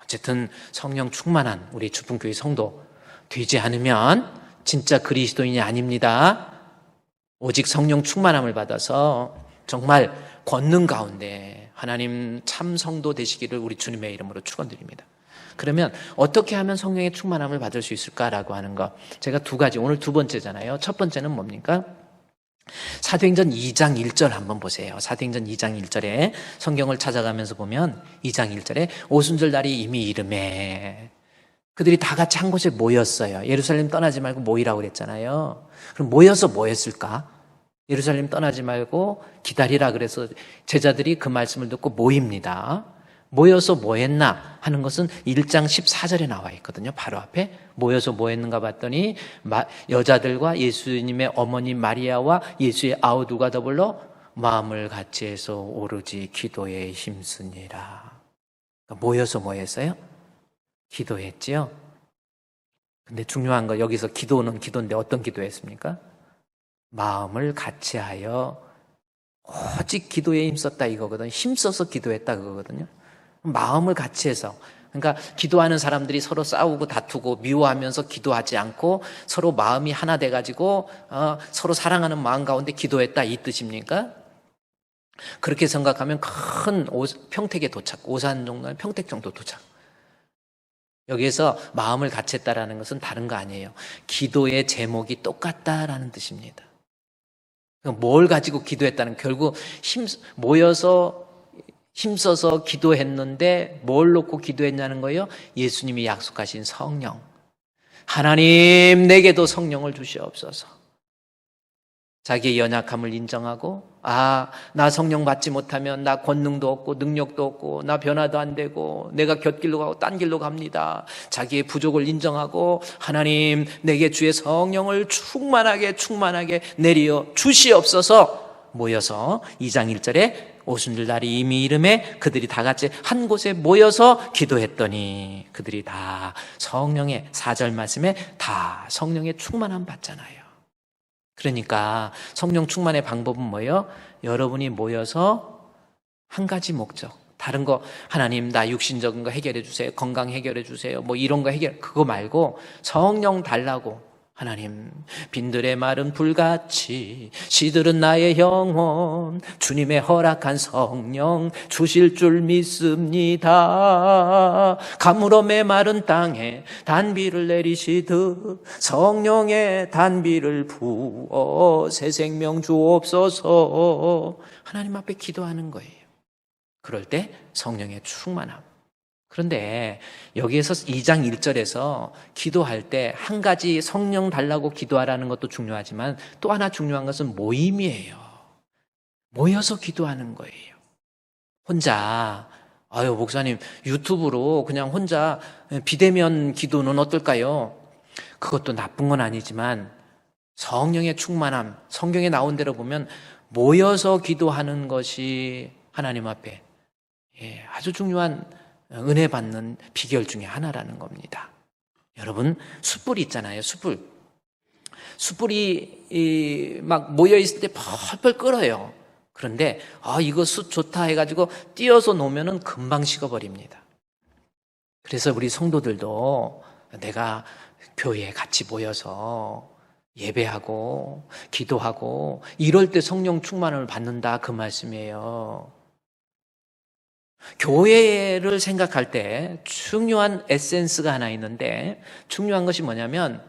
어쨌든 성령 충만한 우리 주품교회 성도 되지 않으면 진짜 그리스도인이 아닙니다. 오직 성령 충만함을 받아서 정말 권능 가운데 하나님 참 성도 되시기를 우리 주님의 이름으로 축원드립니다. 그러면 어떻게 하면 성령의 충만함을 받을 수 있을까라고 하는 거 제가 두 가지 오늘 두 번째잖아요. 첫 번째는 뭡니까? 사도행전 2장 1절 한번 보세요. 사도행전 2장 1절에 성경을 찾아가면서 보면 2장 1절에 오순절 날이 이미 이름에 그들이 다 같이 한 곳에 모였어요. 예루살렘 떠나지 말고 모이라고 그랬잖아요. 그럼 모여서 뭐 했을까? 예루살렘 떠나지 말고 기다리라 그래서 제자들이 그 말씀을 듣고 모입니다. 모여서 뭐 했나 하는 것은 1장 14절에 나와 있거든요. 바로 앞에 모여서 뭐 했는가 봤더니 여자들과 예수님의 어머니 마리아와 예수의 아우두가 더불어 마음을 같이해서 오로지 기도에 힘쓰니라. 그러니까 모여서 뭐 했어요? 기도했지요. 근데 중요한 거 여기서 기도는 기도인데 어떤 기도했습니까? 마음을 같이하여 오직 기도에 힘썼다 이거거든요. 힘써서 기도했다 그거거든요. 마음을 같이해서, 그러니까 기도하는 사람들이 서로 싸우고 다투고 미워하면서 기도하지 않고 서로 마음이 하나 돼가지고 서로 사랑하는 마음 가운데 기도했다 이 뜻입니까? 그렇게 생각하면 큰 평택에 도착, 오산 정도는 평택 정도 도착. 여기에서 마음을 같이했다라는 것은 다른 거 아니에요. 기도의 제목이 똑같다라는 뜻입니다. 뭘 가지고 기도했다는, 결국 모여서 힘써서 기도했는데 뭘 놓고 기도했냐는 거예요. 예수님이 약속하신 성령. 하나님 내게도 성령을 주시옵소서. 자기의 연약함을 인정하고 나 성령 받지 못하면 나 권능도 없고 능력도 없고 나 변화도 안 되고 내가 곁길로 가고 딴 길로 갑니다. 자기의 부족을 인정하고 하나님 내게 주의 성령을 충만하게 내리어 주시옵소서. 모여서 2장 1절에 오순절 날이 이미 이름에 그들이 다 같이 한 곳에 모여서 기도했더니 그들이 다 성령의 4절 말씀에 다 성령의 충만함 받잖아요. 그러니까 성령 충만의 방법은 뭐예요? 여러분이 모여서 한 가지 목적, 다른 거 하나님 나 육신적인 거 해결해 주세요, 건강 해결해 주세요, 뭐 이런 거 그거 말고 성령 달라고. 하나님 빈들의 마른 불같이 시들은 나의 영혼 주님의 허락한 성령 주실 줄 믿습니다. 가물어 메마른 땅에 단비를 내리시듯 성령의 단비를 부어 새 생명 주옵소서. 하나님 앞에 기도하는 거예요. 그럴 때 성령의 충만함. 그런데 여기에서 2장 1절에서 기도할 때 한 가지 성령 달라고 기도하라는 것도 중요하지만 또 하나 중요한 것은 모임이에요. 모여서 기도하는 거예요. 혼자 목사님 유튜브로 그냥 혼자 비대면 기도는 어떨까요? 그것도 나쁜 건 아니지만 성령의 충만함, 성경에 나온 대로 보면 모여서 기도하는 것이 하나님 앞에 아주 중요한 은혜 받는 비결 중에 하나라는 겁니다. 여러분 숯불이 있잖아요. 숯불이 막 모여있을 때 펄펄 끓어요. 그런데 이거 숯 좋다 해가지고 띄어서 놓으면 금방 식어버립니다. 그래서 우리 성도들도 내가 교회에 같이 모여서 예배하고 기도하고 이럴 때 성령 충만을 받는다 그 말씀이에요. 교회를 생각할 때 중요한 에센스가 하나 있는데, 중요한 것이 뭐냐면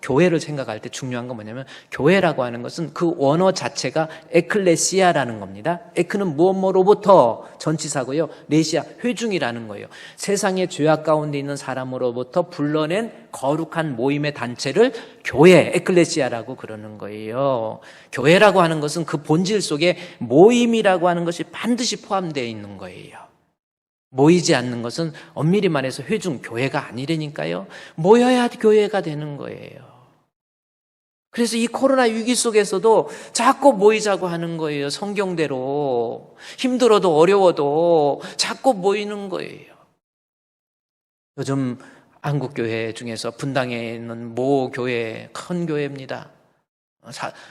교회를 생각할 때 중요한 건 뭐냐면 교회라고 하는 것은 그 원어 자체가 에클레시아라는 겁니다. 에크는 무엇뭐로부터 전치사고요. 레시아 회중이라는 거예요. 세상의 죄악 가운데 있는 사람으로부터 불러낸 거룩한 모임의 단체를 교회, 에클레시아라고 그러는 거예요. 교회라고 하는 것은 그 본질 속에 모임이라고 하는 것이 반드시 포함되어 있는 거예요. 모이지 않는 것은 엄밀히 말해서 회중, 교회가 아니라니까요. 모여야 교회가 되는 거예요. 그래서 이 코로나 위기 속에서도 자꾸 모이자고 하는 거예요. 성경대로. 힘들어도 어려워도 자꾸 모이는 거예요. 요즘 한국교회 중에서 분당에 있는 모 교회, 큰 교회입니다.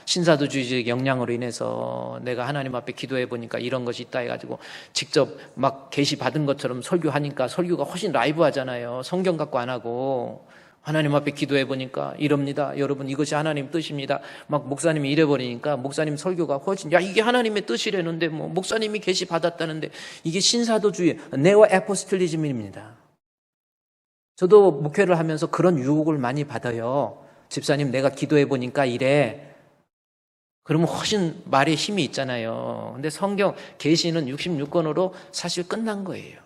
신사도주의적 영향으로 인해서 내가 하나님 앞에 기도해 보니까 이런 것이 있다 해가지고 직접 막 계시 받은 것처럼 설교하니까 설교가 훨씬 라이브하잖아요. 성경 갖고 안 하고 하나님 앞에 기도해 보니까 이럽니다. 여러분 이것이 하나님 뜻입니다. 막 목사님이 이래 버리니까 목사님 설교가 훨씬 이게 하나님의 뜻이라는데 뭐 목사님이 계시 받았다는데 이게 신사도주의 네오 에포스톨리즘입니다. 저도 목회를 하면서 그런 유혹을 많이 받아요. 집사님 내가 기도해 보니까 이래. 그러면 훨씬 말에 힘이 있잖아요. 근데 성경 계시는 66권으로 사실 끝난 거예요.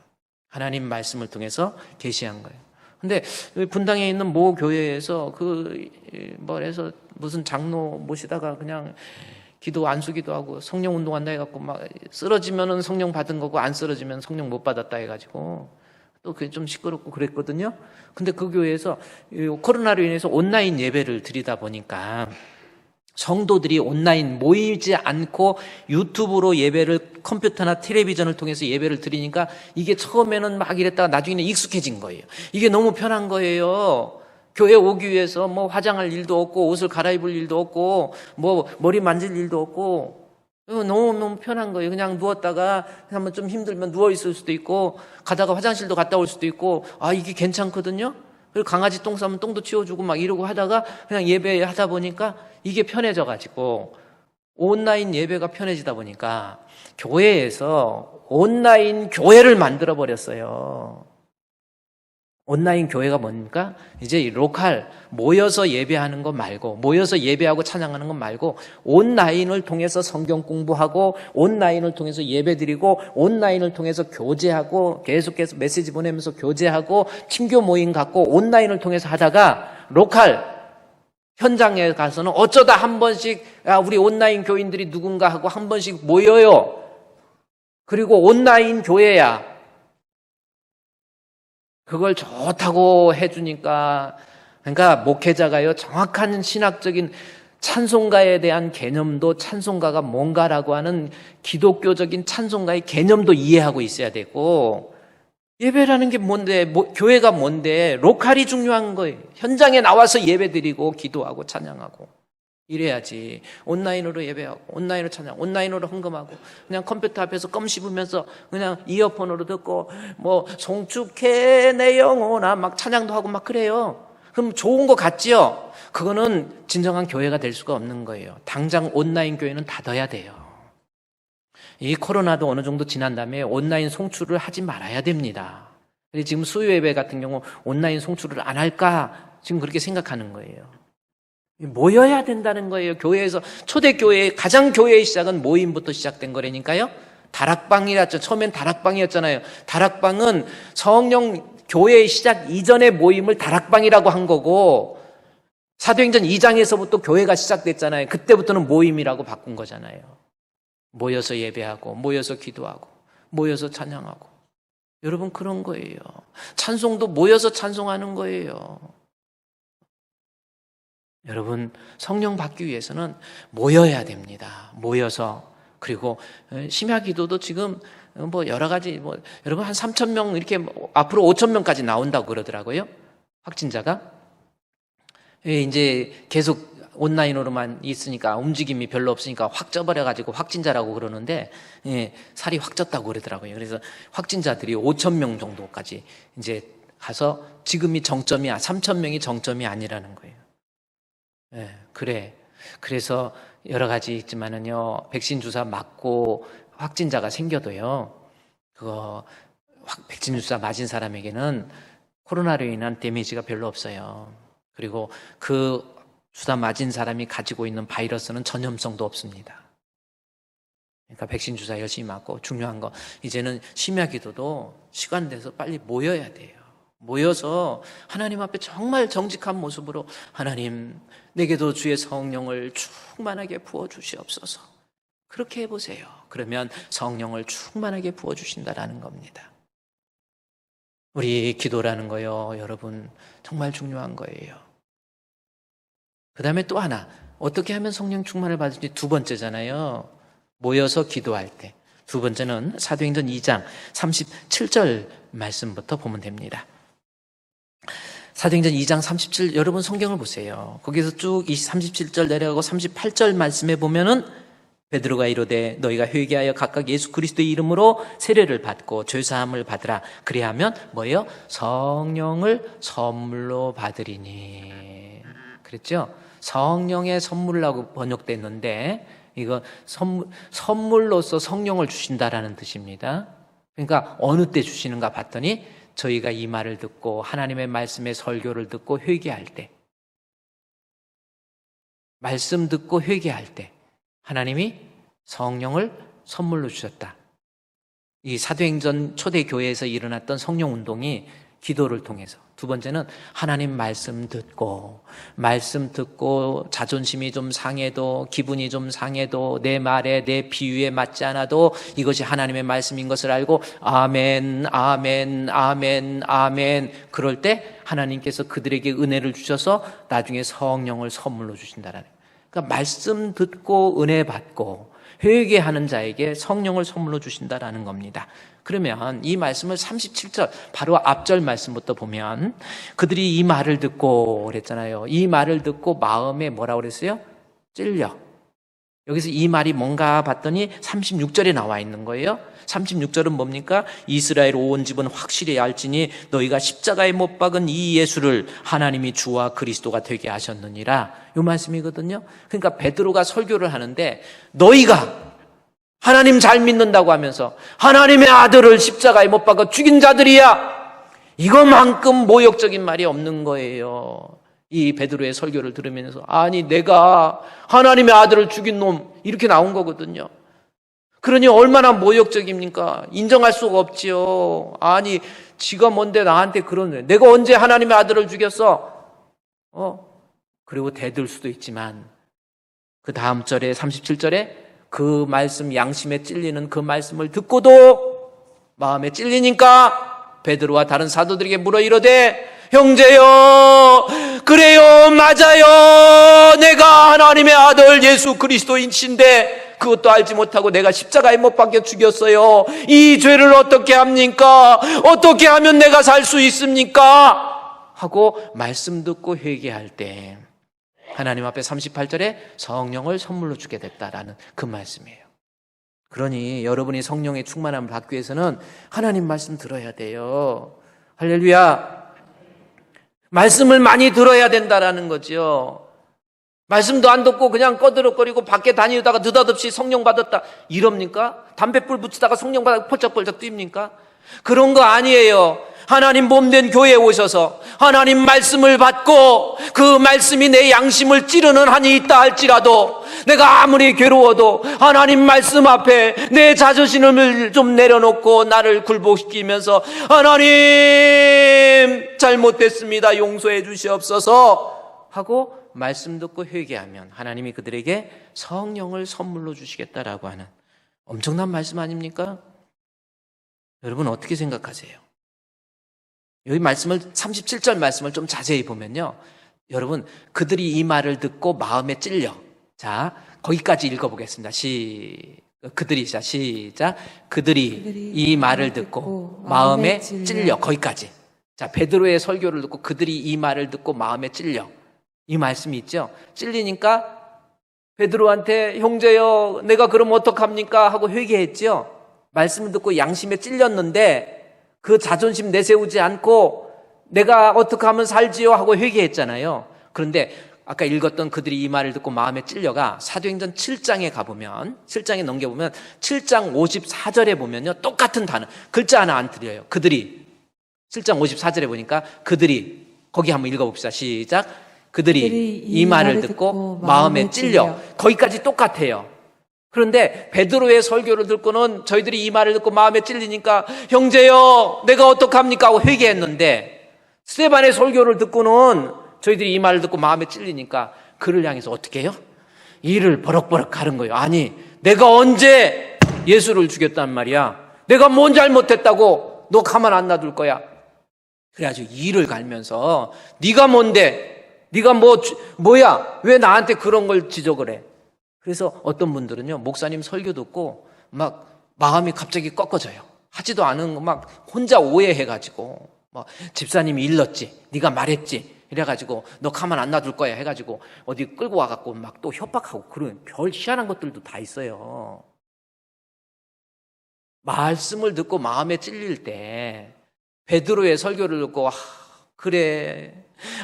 하나님 말씀을 통해서 계시한 거예요. 근데 분당에 있는 모 교회에서 뭐래서 무슨 장로 모시다가 그냥 기도 안수기도 하고 성령 운동한다 해갖고 막 쓰러지면은 성령 받은 거고 안 쓰러지면 성령 못 받았다 해가지고 또 그게 좀 시끄럽고 그랬거든요. 근데 그 교회에서 코로나로 인해서 온라인 예배를 드리다 보니까 성도들이 온라인 모이지 않고 유튜브로 예배를 컴퓨터나 텔레비전을 통해서 예배를 드리니까 이게 처음에는 막 이랬다가 나중에는 익숙해진 거예요. 이게 너무 편한 거예요. 교회 오기 위해서 뭐 화장할 일도 없고 옷을 갈아입을 일도 없고 뭐 머리 만질 일도 없고 너무 편한 거예요. 그냥 누웠다가 한번 좀 힘들면 누워 있을 수도 있고 가다가 화장실도 갔다 올 수도 있고 이게 괜찮거든요. 그리고 강아지 똥 싸면 똥도 치워주고 막 이러고 하다가 그냥 예배하다 보니까 이게 편해져 가지고 온라인 예배가 편해지다 보니까 교회에서 온라인 교회를 만들어 버렸어요. 온라인 교회가 뭡니까? 이제 로컬 모여서 예배하는 것 말고 모여서 예배하고 찬양하는 것 말고 온라인을 통해서 성경 공부하고 온라인을 통해서 예배드리고 온라인을 통해서 교제하고 계속해서 메시지 보내면서 교제하고 친교 모임 갖고 온라인을 통해서 하다가 로컬 현장에 가서는 어쩌다 한 번씩 우리 온라인 교인들이 누군가 하고 한 번씩 모여요. 그리고 온라인 교회야. 그걸 좋다고 해주니까 그러니까 목회자가요 정확한 신학적인 찬송가에 대한 개념도 찬송가가 뭔가라고 하는 기독교적인 찬송가의 개념도 이해하고 있어야 되고 예배라는 게 뭔데 교회가 뭔데 로컬이 중요한 거예요. 현장에 나와서 예배드리고 기도하고 찬양하고 이래야지. 온라인으로 예배하고 온라인으로 찬양 온라인으로 헌금하고 그냥 컴퓨터 앞에서 껌 씹으면서 그냥 이어폰으로 듣고 뭐 송축해 내 영혼아 막 찬양도 하고 막 그래요. 그럼 좋은 거 같지요? 그거는 진정한 교회가 될 수가 없는 거예요. 당장 온라인 교회는 닫아야 돼요. 이 코로나도 어느 정도 지난 다음에 온라인 송출을 하지 말아야 됩니다. 지금 수요 예배 같은 경우 온라인 송출을 안 할까 지금 그렇게 생각하는 거예요. 모여야 된다는 거예요. 교회에서 초대교회의 가장 교회의 시작은 모임부터 시작된 거라니까요. 다락방이랬죠. 처음엔 다락방이었잖아요. 다락방은 성령 교회의 시작 이전의 모임을 다락방이라고 한 거고 사도행전 2장에서부터 교회가 시작됐잖아요. 그때부터는 모임이라고 바꾼 거잖아요. 모여서 예배하고 모여서 기도하고 모여서 찬양하고 여러분 그런 거예요. 찬송도 모여서 찬송하는 거예요. 여러분 성령 받기 위해서는 모여야 됩니다. 모여서 그리고 심야 기도도 지금 뭐 여러 가지 여러분 한 3,000명 이렇게 앞으로 5,000명까지 나온다고 그러더라고요. 확진자가 이제 계속 온라인으로만 있으니까 움직임이 별로 없으니까 확 쪄버려가지고 확진자라고 그러는데 살이 확 쪘다고 그러더라고요. 그래서 확진자들이 5,000명 정도까지 이제 가서 지금이 정점이야. 3,000명이 정점이 아니라는 거예요. 그래. 그래서 여러 가지 있지만은요, 백신 주사 맞고 확진자가 생겨도요, 백신 주사 맞은 사람에게는 코로나로 인한 데미지가 별로 없어요. 그리고 그 주사 맞은 사람이 가지고 있는 바이러스는 전염성도 없습니다. 그러니까 백신 주사 열심히 맞고 중요한 거 이제는 심야 기도도 시간 돼서 빨리 모여야 돼요. 모여서 하나님 앞에 정말 정직한 모습으로 하나님 내게도 주의 성령을 충만하게 부어주시옵소서. 그렇게 해보세요. 그러면 성령을 충만하게 부어주신다라는 겁니다. 우리 기도라는 거요, 여러분 정말 중요한 거예요. 그 다음에 또 하나, 어떻게 하면 성령 충만을 받을지 두 번째잖아요. 모여서 기도할 때. 두 번째는 사도행전 2장 37절 말씀부터 보면 됩니다. 사도행전 2장 37, 여러분 성경을 보세요. 거기서 쭉 37절 내려가고 38절 말씀에 보면은 베드로가 이르되 너희가 회개하여 각각 예수 그리스도의 이름으로 세례를 받고 죄사함을 받으라. 그리하면 뭐예요? 성령을 선물로 받으리니. 그랬죠? 성령의 선물이라고 번역됐는데 이거 선물로서 성령을 주신다라는 뜻입니다. 그러니까 어느 때 주시는가 봤더니 저희가 이 말을 듣고 하나님의 말씀의 설교를 듣고 회개할 때, 말씀 듣고 회개할 때, 하나님이 성령을 선물로 주셨다. 이 사도행전 초대교회에서 일어났던 성령운동이 기도를 통해서, 두 번째는 하나님 말씀 듣고 자존심이 좀 상해도, 기분이 좀 상해도, 내 말에 내 비유에 맞지 않아도 이것이 하나님의 말씀인 것을 알고 아멘 아멘 아멘 아멘, 그럴 때 하나님께서 그들에게 은혜를 주셔서 나중에 성령을 선물로 주신다라는, 그러니까 말씀 듣고 은혜 받고 회개하는 자에게 성령을 선물로 주신다라는 겁니다. 그러면 이 말씀을 37절 바로 앞절 말씀부터 보면, 그들이 이 말을 듣고 그랬잖아요. 이 말을 듣고 마음에 뭐라고 그랬어요? 찔려. 여기서 이 말이 뭔가 봤더니 36절에 나와 있는 거예요. 36절은 뭡니까? 이스라엘 온 집은 확실히 알지니 너희가 십자가에 못 박은 이 예수를 하나님이 주와 그리스도가 되게 하셨느니라. 이 말씀이거든요. 그러니까 베드로가 설교를 하는데, 너희가 하나님 잘 믿는다고 하면서 하나님의 아들을 십자가에 못 박아 죽인 자들이야, 이거만큼 모욕적인 말이 없는 거예요. 이 베드로의 설교를 들으면서 아니 내가 하나님의 아들을 죽인 놈, 이렇게 나온 거거든요. 그러니 얼마나 모욕적입니까? 인정할 수가 없지요. 아니 지가 뭔데 나한테 그러네, 내가 언제 하나님의 아들을 죽였어? 그리고 대들 수도 있지만 그 다음 절에 37절에 그 말씀, 양심에 찔리는 그 말씀을 듣고도 마음에 찔리니까 베드로와 다른 사도들에게 물어 이르되, 형제여, 그래요, 맞아요, 내가 하나님의 아들 예수 그리스도이신데 그것도 알지 못하고 내가 십자가에 못 박혀 죽였어요. 이 죄를 어떻게 합니까? 어떻게 하면 내가 살 수 있습니까? 하고 말씀 듣고 회개할 때 하나님 앞에 38절에 성령을 선물로 주게 됐다라는 그 말씀이에요. 그러니 여러분이 성령의 충만함을 받기 위해서는 하나님 말씀 들어야 돼요. 할렐루야. 말씀을 많이 들어야 된다라는 거죠. 말씀도 안 듣고 그냥 꺼드럭거리고 밖에 다니다가 느닷없이 성령 받았다 이럽니까? 담뱃불 붙이다가 성령 받아 펄쩍펄쩍 뜁니까? 그런 거 아니에요. 하나님 몸된 교회에 오셔서 하나님 말씀을 받고 그 말씀이 내 양심을 찌르는 한이 있다 할지라도, 내가 아무리 괴로워도 하나님 말씀 앞에 내 자존심을 좀 내려놓고 나를 굴복시키면서 하나님 잘못됐습니다, 용서해 주시옵소서 하고 말씀 듣고 회개하면 하나님이 그들에게 성령을 선물로 주시겠다라고 하는 엄청난 말씀 아닙니까? 여러분 어떻게 생각하세요? 여기 말씀을 37절 말씀을 좀 자세히 보면요, 여러분 그들이 이 말을 듣고 마음에 찔려. 자, 거기까지 읽어보겠습니다. 시작. 그들이 이 말을 듣고 마음에 찔려. 거기까지. 자, 베드로의 설교를 듣고 그들이 이 말을 듣고 마음에 찔려. 이 말씀이 있죠. 찔리니까 베드로한테 형제여, 내가 그럼 어떡합니까? 하고 회개했죠. 말씀을 듣고 양심에 찔렸는데 그 자존심 내세우지 않고 내가 어떻게 하면 살지요? 하고 회개했잖아요. 그런데 아까 읽었던 그들이 이 말을 듣고 마음에 찔려가 사도행전 7장에 가보면, 7장에 넘겨보면 7장 54절에 보면요, 똑같은 단어, 글자 하나 안 틀려요. 그들이, 7장 54절에 보니까 그들이, 거기 한번 읽어봅시다. 시작. 그들이 이 말을 듣고 마음에 찔려. 거기까지 똑같아요. 그런데 베드로의 설교를 듣고는 저희들이 이 말을 듣고 마음에 찔리니까 형제여, 내가 어떡합니까? 하고 회개했는데, 스데반의 설교를 듣고는 저희들이 이 말을 듣고 마음에 찔리니까 그를 향해서 어떻게 해요? 이를 버럭버럭 가른 거예요. 아니, 내가 언제 예수를 죽였단 말이야? 내가 뭔 잘못했다고 너 가만 안 놔둘 거야? 그래가지고 이를 갈면서 네가 뭔데? 네가 뭐야? 왜 나한테 그런 걸 지적을 해? 그래서 어떤 분들은요, 목사님 설교 듣고 막 마음이 갑자기 꺾어져요. 하지도 않은 거 막 혼자 오해해가지고, 막 집사님이 일렀지, 네가 말했지, 이래가지고 너 가만 안 놔둘 거야 해가지고 어디 끌고 와갖고 막 또 협박하고 그런 별 희한한 것들도 다 있어요. 말씀을 듣고 마음에 찔릴 때 베드로의 설교를 듣고 그래,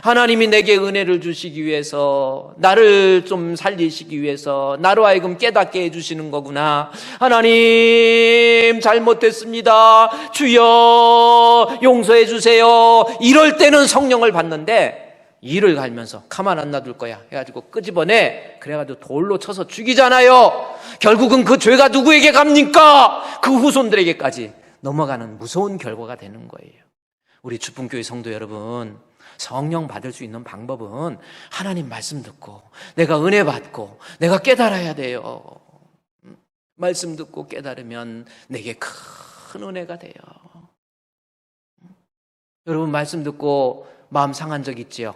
하나님이 내게 은혜를 주시기 위해서, 나를 좀 살리시기 위해서 나로 하여금 깨닫게 해주시는 거구나. 하나님 잘못했습니다, 주여 용서해 주세요. 이럴 때는 성령을 받는데 이를 갈면서 가만 안 놔둘 거야 해가지고 끄집어내. 그래가지고 돌로 쳐서 죽이잖아요. 결국은 그 죄가 누구에게 갑니까? 그 후손들에게까지 넘어가는 무서운 결과가 되는 거예요. 우리 주풍교회 성도 여러분, 성령 받을 수 있는 방법은 하나님 말씀 듣고 내가 은혜 받고 내가 깨달아야 돼요. 말씀 듣고 깨달으면 내게 큰 은혜가 돼요. 여러분, 말씀 듣고 마음 상한 적 있지요?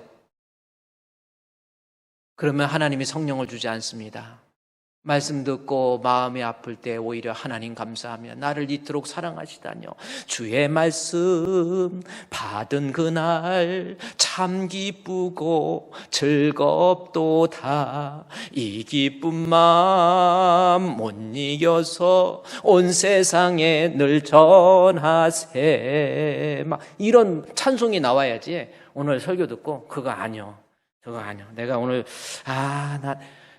그러면 하나님이 성령을 주지 않습니다. 말씀 듣고 마음이 아플 때 오히려 하나님 감사하며 나를 이토록 사랑하시다뇨. 주의 말씀 받은 그날 참 기쁘고 즐겁도다. 이 기쁜 마음 못 이겨서 온 세상에 늘 전하세. 막 이런 찬송이 나와야지. 오늘 설교 듣고 그거 아니요. 내가 오늘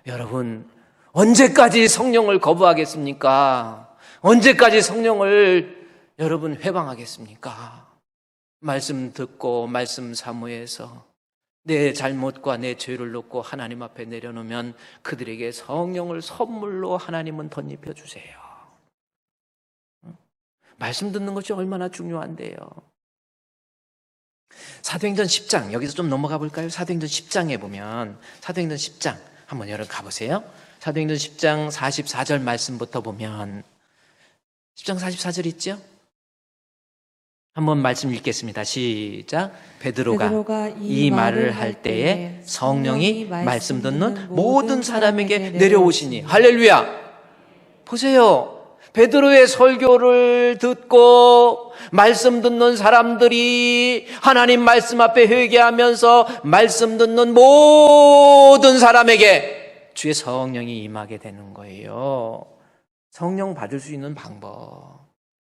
여러분, 언제까지 성령을 거부하겠습니까? 언제까지 성령을 여러분 회방하겠습니까? 말씀 듣고 말씀 사모해서 내 잘못과 내 죄를 놓고 하나님 앞에 내려놓으면 그들에게 성령을 선물로 하나님은 덧입혀 주세요. 말씀 듣는 것이 얼마나 중요한데요. 사도행전 10장, 여기서 좀 넘어가 볼까요? 사도행전 10장에 보면, 사도행전 10장 한번 여러분 가보세요. 사도행전 10장 44절 말씀부터 보면, 10장 44절 있죠? 한번 말씀 읽겠습니다. 시작. 베드로가 이 말을 할 때에 성령이 말씀 듣는 모든 사람에게 내려오시니. 할렐루야. 보세요. 베드로의 설교를 듣고 말씀 듣는 사람들이 하나님 말씀 앞에 회개하면서 말씀 듣는 모든 사람에게 주의 성령이 임하게 되는 거예요. 성령 받을 수 있는 방법,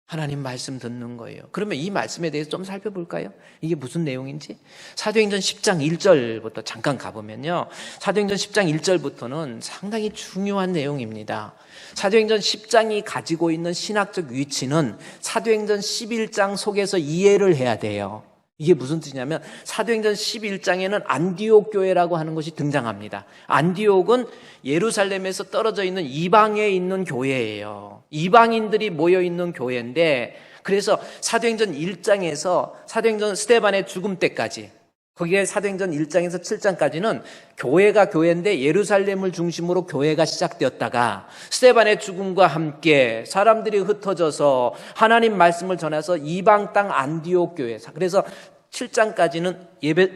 하나님 말씀 듣는 거예요. 그러면 이 말씀에 대해서 좀 살펴볼까요? 이게 무슨 내용인지? 사도행전 10장 1절부터 잠깐 가보면요, 사도행전 10장 1절부터는 상당히 중요한 내용입니다. 사도행전 10장이 가지고 있는 신학적 위치는 사도행전 11장 속에서 이해를 해야 돼요. 이게 무슨 뜻이냐면, 사도행전 11장에는 안디옥 교회라고 하는 것이 등장합니다. 안디옥은 예루살렘에서 떨어져 있는 이방에 있는 교회예요. 이방인들이 모여 있는 교회인데, 그래서 사도행전 1장에서 사도행전 스데반의 죽음 때까지, 거기에 사도행전 1장에서 7장까지는 교회가 교회인데 예루살렘을 중심으로 교회가 시작되었다가 스데반의 죽음과 함께 사람들이 흩어져서 하나님 말씀을 전해서 이방 땅 안디옥 교회, 그래서 7장까지는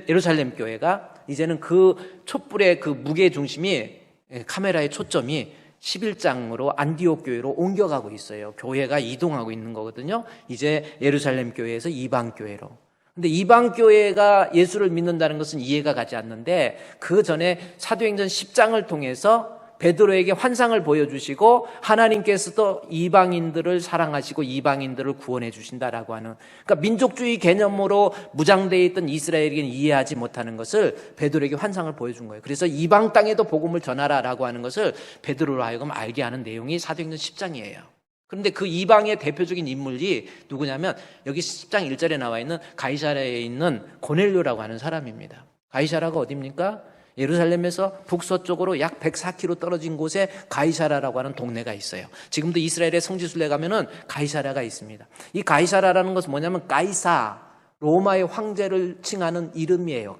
예루살렘 교회가, 이제는 그 촛불의 그 무게 중심이, 카메라의 초점이 11장으로 안디옥 교회로 옮겨가고 있어요. 교회가 이동하고 있는 거거든요. 이제 예루살렘 교회에서 이방 교회로. 근데 이방 교회가 예수를 믿는다는 것은 이해가 가지 않는데, 그 전에 사도행전 10장을 통해서 베드로에게 환상을 보여주시고 하나님께서도 이방인들을 사랑하시고 이방인들을 구원해 주신다라고 하는, 그러니까 민족주의 개념으로 무장되어 있던 이스라엘에게는 이해하지 못하는 것을 베드로에게 환상을 보여준 거예요. 그래서 이방 땅에도 복음을 전하라라고 하는 것을 베드로로 하여금 알게 하는 내용이 사도행전 10장이에요. 그런데 그 이방의 대표적인 인물이 누구냐면, 여기 10장 1절에 나와 있는 가이사랴에 있는 고넬료라고 하는 사람입니다. 가이사랴가 어디입니까? 예루살렘에서 북서쪽으로 약 104km 떨어진 곳에 가이사랴라고 하는 동네가 있어요. 지금도 이스라엘의 성지순례 가면은 가이사랴가 있습니다. 이 가이사랴라는 것은 뭐냐면, 가이사, 로마의 황제를 칭하는 이름이에요.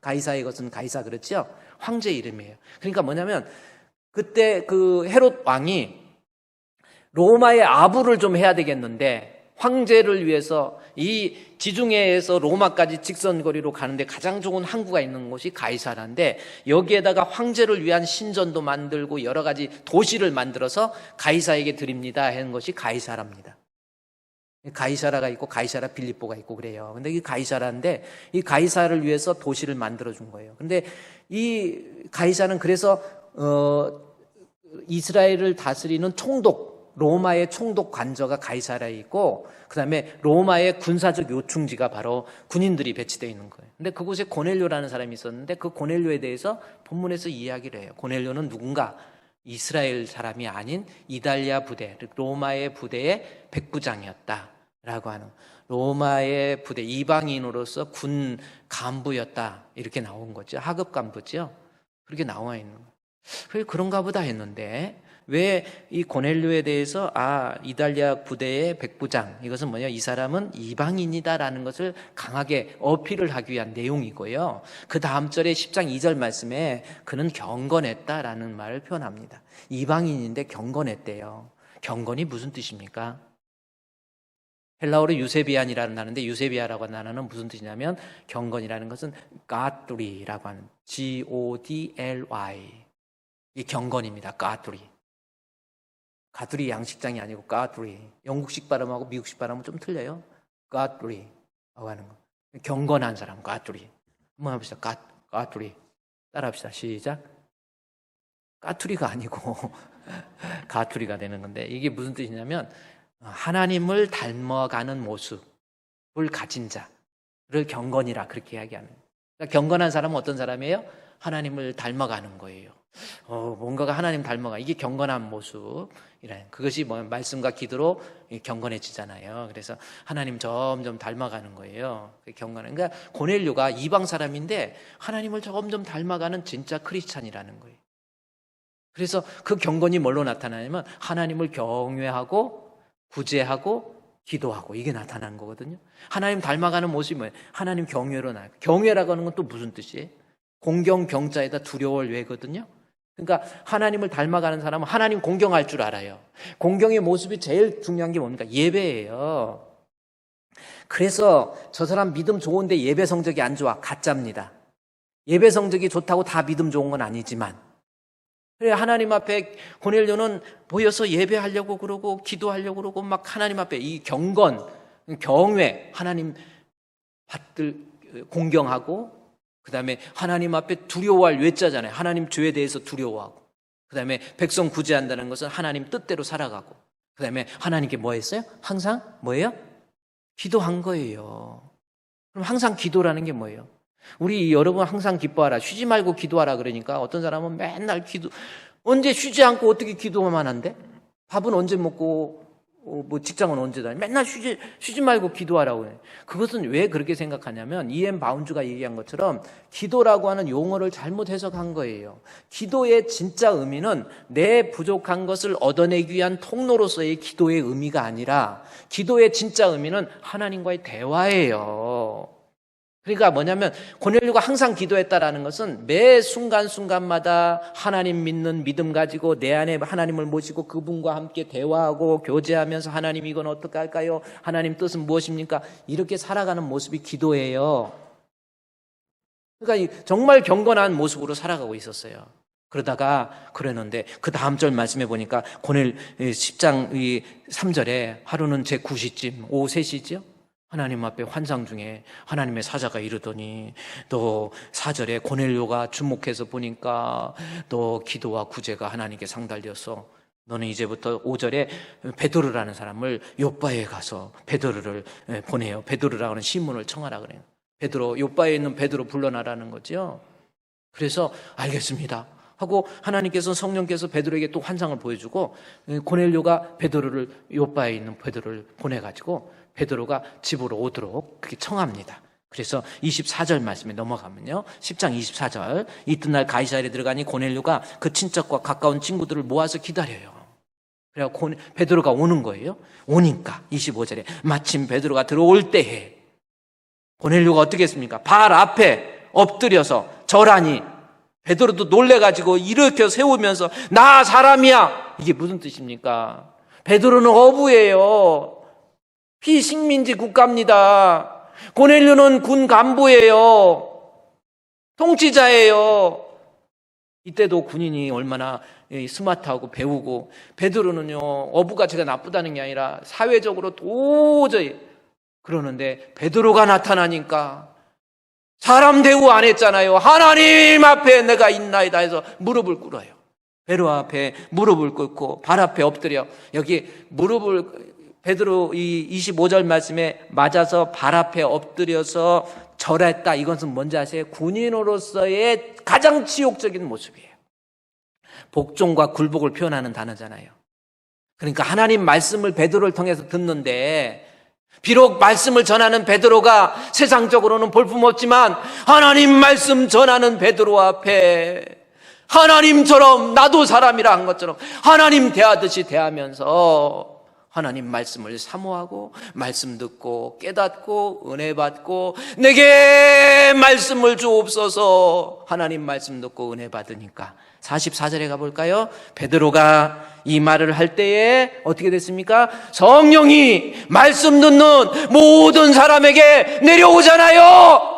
가이사의 것은 가이사, 그렇죠? 황제 이름이에요. 그러니까 뭐냐면, 그때 그 헤롯 왕이 로마의 아부를 좀 해야 되겠는데, 황제를 위해서 이 지중해에서 로마까지 직선거리로 가는데 가장 좋은 항구가 있는 곳이 가이사라인데, 여기에다가 황제를 위한 신전도 만들고 여러 가지 도시를 만들어서 가이사에게 드립니다 하는 것이 가이사라입니다. 가이사라가 있고 가이사라 빌립보가 있고 그래요. 근데 이 가이사라인데, 이 가이사를 위해서 도시를 만들어 준 거예요. 근데 이 가이사는 그래서 이스라엘을 다스리는 총독, 로마의 총독 관저가 가이사라에 있고, 그 다음에 로마의 군사적 요충지가 바로 군인들이 배치되어 있는 거예요. 근데 그곳에 고넬료라는 사람이 있었는데, 그 고넬료에 대해서 본문에서 이야기를 해요. 고넬료는 누군가? 이스라엘 사람이 아닌 이달리아 부대, 로마의 부대의 백부장이었다. 하는 로마의 부대 이방인으로서 군 간부였다 이렇게 나온 거죠. 하급 간부죠. 그렇게 나와 있는 거예요. 그래 그런가 보다 했는데 왜 이 고넬료에 대해서 이달리아 부대의 백부장 이것은 뭐냐 이 사람은 이방인이다라는 것을 강하게 어필을 하기 위한 내용이고요. 그 다음 절에 10장 2절 말씀에 그는 경건했다라는 말을 표현합니다. 이방인인데 경건했대요. 경건이 무슨 뜻입니까? 헬라어로 유세비안이라는 단어인데 유세비아라고 하는 단어는 무슨 뜻이냐면 경건이라는 것은 godly라고 하는 Godly 이 경건입니다. godly 양식장이 아니고 godly 영국식 발음하고 미국식 발음은 좀 틀려요. godly라고 하는 거 경건한 사람 godly 한번 해봅시다. godly 따라합시다. 시작. 까투리가 아니고 가투리가 되는 건데 이게 무슨 뜻이냐면 하나님을 닮아가는 모습을 가진 자를 경건이라 그렇게 이야기하는 거예요. 그러니까 경건한 사람은 어떤 사람이에요? 하나님을 닮아가는 거예요. 뭔가가 하나님 닮아가 이게 경건한 모습이라는 그것이 말씀과 기도로 경건해지잖아요. 그래서 하나님 점점 닮아가는 거예요. 경건은 그러니까 고넬료가 이방 사람인데 하나님을 점점 닮아가는 진짜 크리스찬이라는 거예요. 그래서 그 경건이 뭘로 나타나냐면 하나님을 경외하고 구제하고 기도하고 이게 나타나는 거거든요. 하나님 닮아가는 모습이 뭐예요? 하나님 경외로 나요. 경외라고 하는 건 또 무슨 뜻이에요? 공경 경자에다 두려울 외거든요. 그러니까 하나님을 닮아가는 사람은 하나님 공경할 줄 알아요. 공경의 모습이 제일 중요한 게 뭡니까? 예배예요. 그래서 저 사람 믿음 좋은데 예배 성적이 안 좋아. 가짜입니다. 예배 성적이 좋다고 다 믿음 좋은 건 아니지만 그래 하나님 앞에 고넬료는 보여서 예배하려고 그러고 기도하려고 그러고 막 하나님 앞에 이 경건, 경외, 하나님 받들 공경하고 그 다음에 하나님 앞에 두려워할 외자잖아요. 하나님 죄에 대해서 두려워하고 그 다음에 백성 구제한다는 것은 하나님 뜻대로 살아가고 그 다음에 하나님께 뭐 했어요? 항상 뭐예요? 기도한 거예요. 그럼 항상 기도라는 게 뭐예요? 우리 여러분 항상 기뻐하라 쉬지 말고 기도하라 그러니까 어떤 사람은 맨날 언제 쉬지 않고 어떻게 기도만 한대? 밥은 언제 먹고 직장은 언제 다니? 맨날 쉬지 말고 기도하라고 해. 그것은 왜 그렇게 생각하냐면 E.M. 바운주가 얘기한 것처럼 기도라고 하는 용어를 잘못 해석한 거예요. 기도의 진짜 의미는 내 부족한 것을 얻어내기 위한 통로로서의 기도의 의미가 아니라 기도의 진짜 의미는 하나님과의 대화예요. 그러니까 뭐냐면 고넬료가 항상 기도했다라는 것은 매 순간순간마다 하나님 믿는 믿음 가지고 내 안에 하나님을 모시고 그분과 함께 대화하고 교제하면서 하나님 이건 어떻게 할까요? 하나님 뜻은 무엇입니까? 이렇게 살아가는 모습이 기도예요. 그러니까 정말 경건한 모습으로 살아가고 있었어요. 그러다가 그랬는데 그 다음 절 말씀해 보니까 고넬 10장 3절에 하루는 제 9시쯤 오후 3시죠. 하나님 앞에 환상 중에 하나님의 사자가 이르더니 너 4절에 고넬료가 주목해서 보니까 너 기도와 구제가 하나님께 상달되어서 너는 이제부터 5절에 베드로라는 사람을 요바에 가서 베드로를 보내요. 베드로라고 하는 신문을 청하라 그래요. 베드로 요바에 있는 베드로 불러나라는 거죠. 그래서 알겠습니다 하고 하나님께서 성령께서 베드로에게 또 환상을 보여주고 고넬료가 베드로를 요바에 있는 베드로를 보내가지고 베드로가 집으로 오도록 그렇게 청합니다. 그래서 24절 말씀에 넘어가면요. 10장 24절 이튿날 가이사랴에 들어가니 고넬료가 그 친척과 가까운 친구들을 모아서 기다려요. 그래서 베드로가 오는 거예요. 오니까 25절에 마침 베드로가 들어올 때에 고넬료가 어떻게 했습니까? 발 앞에 엎드려서 절하니 베드로도 놀래가지고 일으켜 세우면서 나 사람이야. 이게 무슨 뜻입니까? 베드로는 어부예요. 피식민지 국가입니다. 고넬료는 군 간부예요. 통치자예요. 이때도 군인이 얼마나 스마트하고 배우고 베드로는요 어부가 제가 나쁘다는 게 아니라 사회적으로 도저히 그러는데 베드로가 나타나니까 사람 대우 안 했잖아요. 하나님 앞에 내가 있나이다 해서 무릎을 꿇어요. 베드로 앞에 무릎을 꿇고 발 앞에 엎드려 여기 무릎을 베드로 이 25절 말씀에 맞아서 발 앞에 엎드려서 절했다. 이것은 뭔지 아세요? 군인으로서의 가장 치욕적인 모습이에요. 복종과 굴복을 표현하는 단어잖아요. 그러니까 하나님 말씀을 베드로를 통해서 듣는데 비록 말씀을 전하는 베드로가 세상적으로는 볼품없지만 하나님 말씀 전하는 베드로 앞에 하나님처럼 나도 사람이라 한 것처럼 하나님 대하듯이 대하면서 하나님 말씀을 사모하고 말씀 듣고 깨닫고 은혜 받고 내게 말씀을 주옵소서. 하나님 말씀 듣고 은혜 받으니까 44절에 가볼까요? 베드로가 이 말을 할 때에 어떻게 됐습니까? 성령이 말씀 듣는 모든 사람에게 내려오잖아요.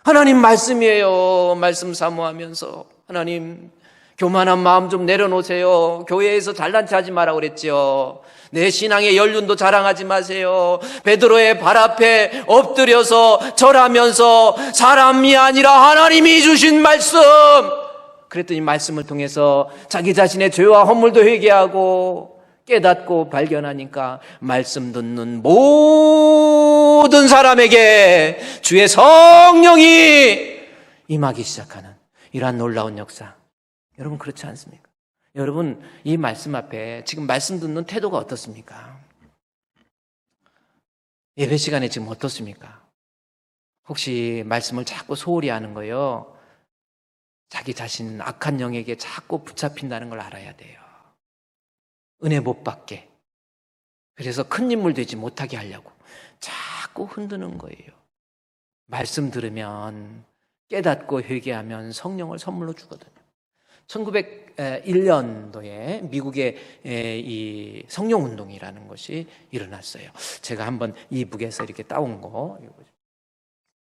하나님 말씀이에요. 말씀 사모하면서 하나님 교만한 마음 좀 내려놓으세요. 교회에서 잘난 체 하지 마라 그랬죠. 내 신앙의 연륜도 자랑하지 마세요. 베드로의 발 앞에 엎드려서 절하면서 사람이 아니라 하나님이 주신 말씀, 그랬더니 말씀을 통해서 자기 자신의 죄와 허물도 회개하고 깨닫고 발견하니까 말씀 듣는 모든 사람에게 주의 성령이 임하기 시작하는 이러한 놀라운 역사. 여러분 그렇지 않습니까? 여러분 이 말씀 앞에 지금 말씀 듣는 태도가 어떻습니까? 예배 시간에 지금 어떻습니까? 혹시 말씀을 자꾸 소홀히 하는 거요, 자기 자신 악한 영에게 자꾸 붙잡힌다는 걸 알아야 돼요. 은혜 못 받게, 그래서 큰 인물 되지 못하게 하려고 자꾸 흔드는 거예요. 말씀 들으면 깨닫고 회개하면 성령을 선물로 주거든요. 1901년도에 미국의 이 성령운동이라는 것이 일어났어요. 제가 한번 이 북에서 이렇게 따온 거,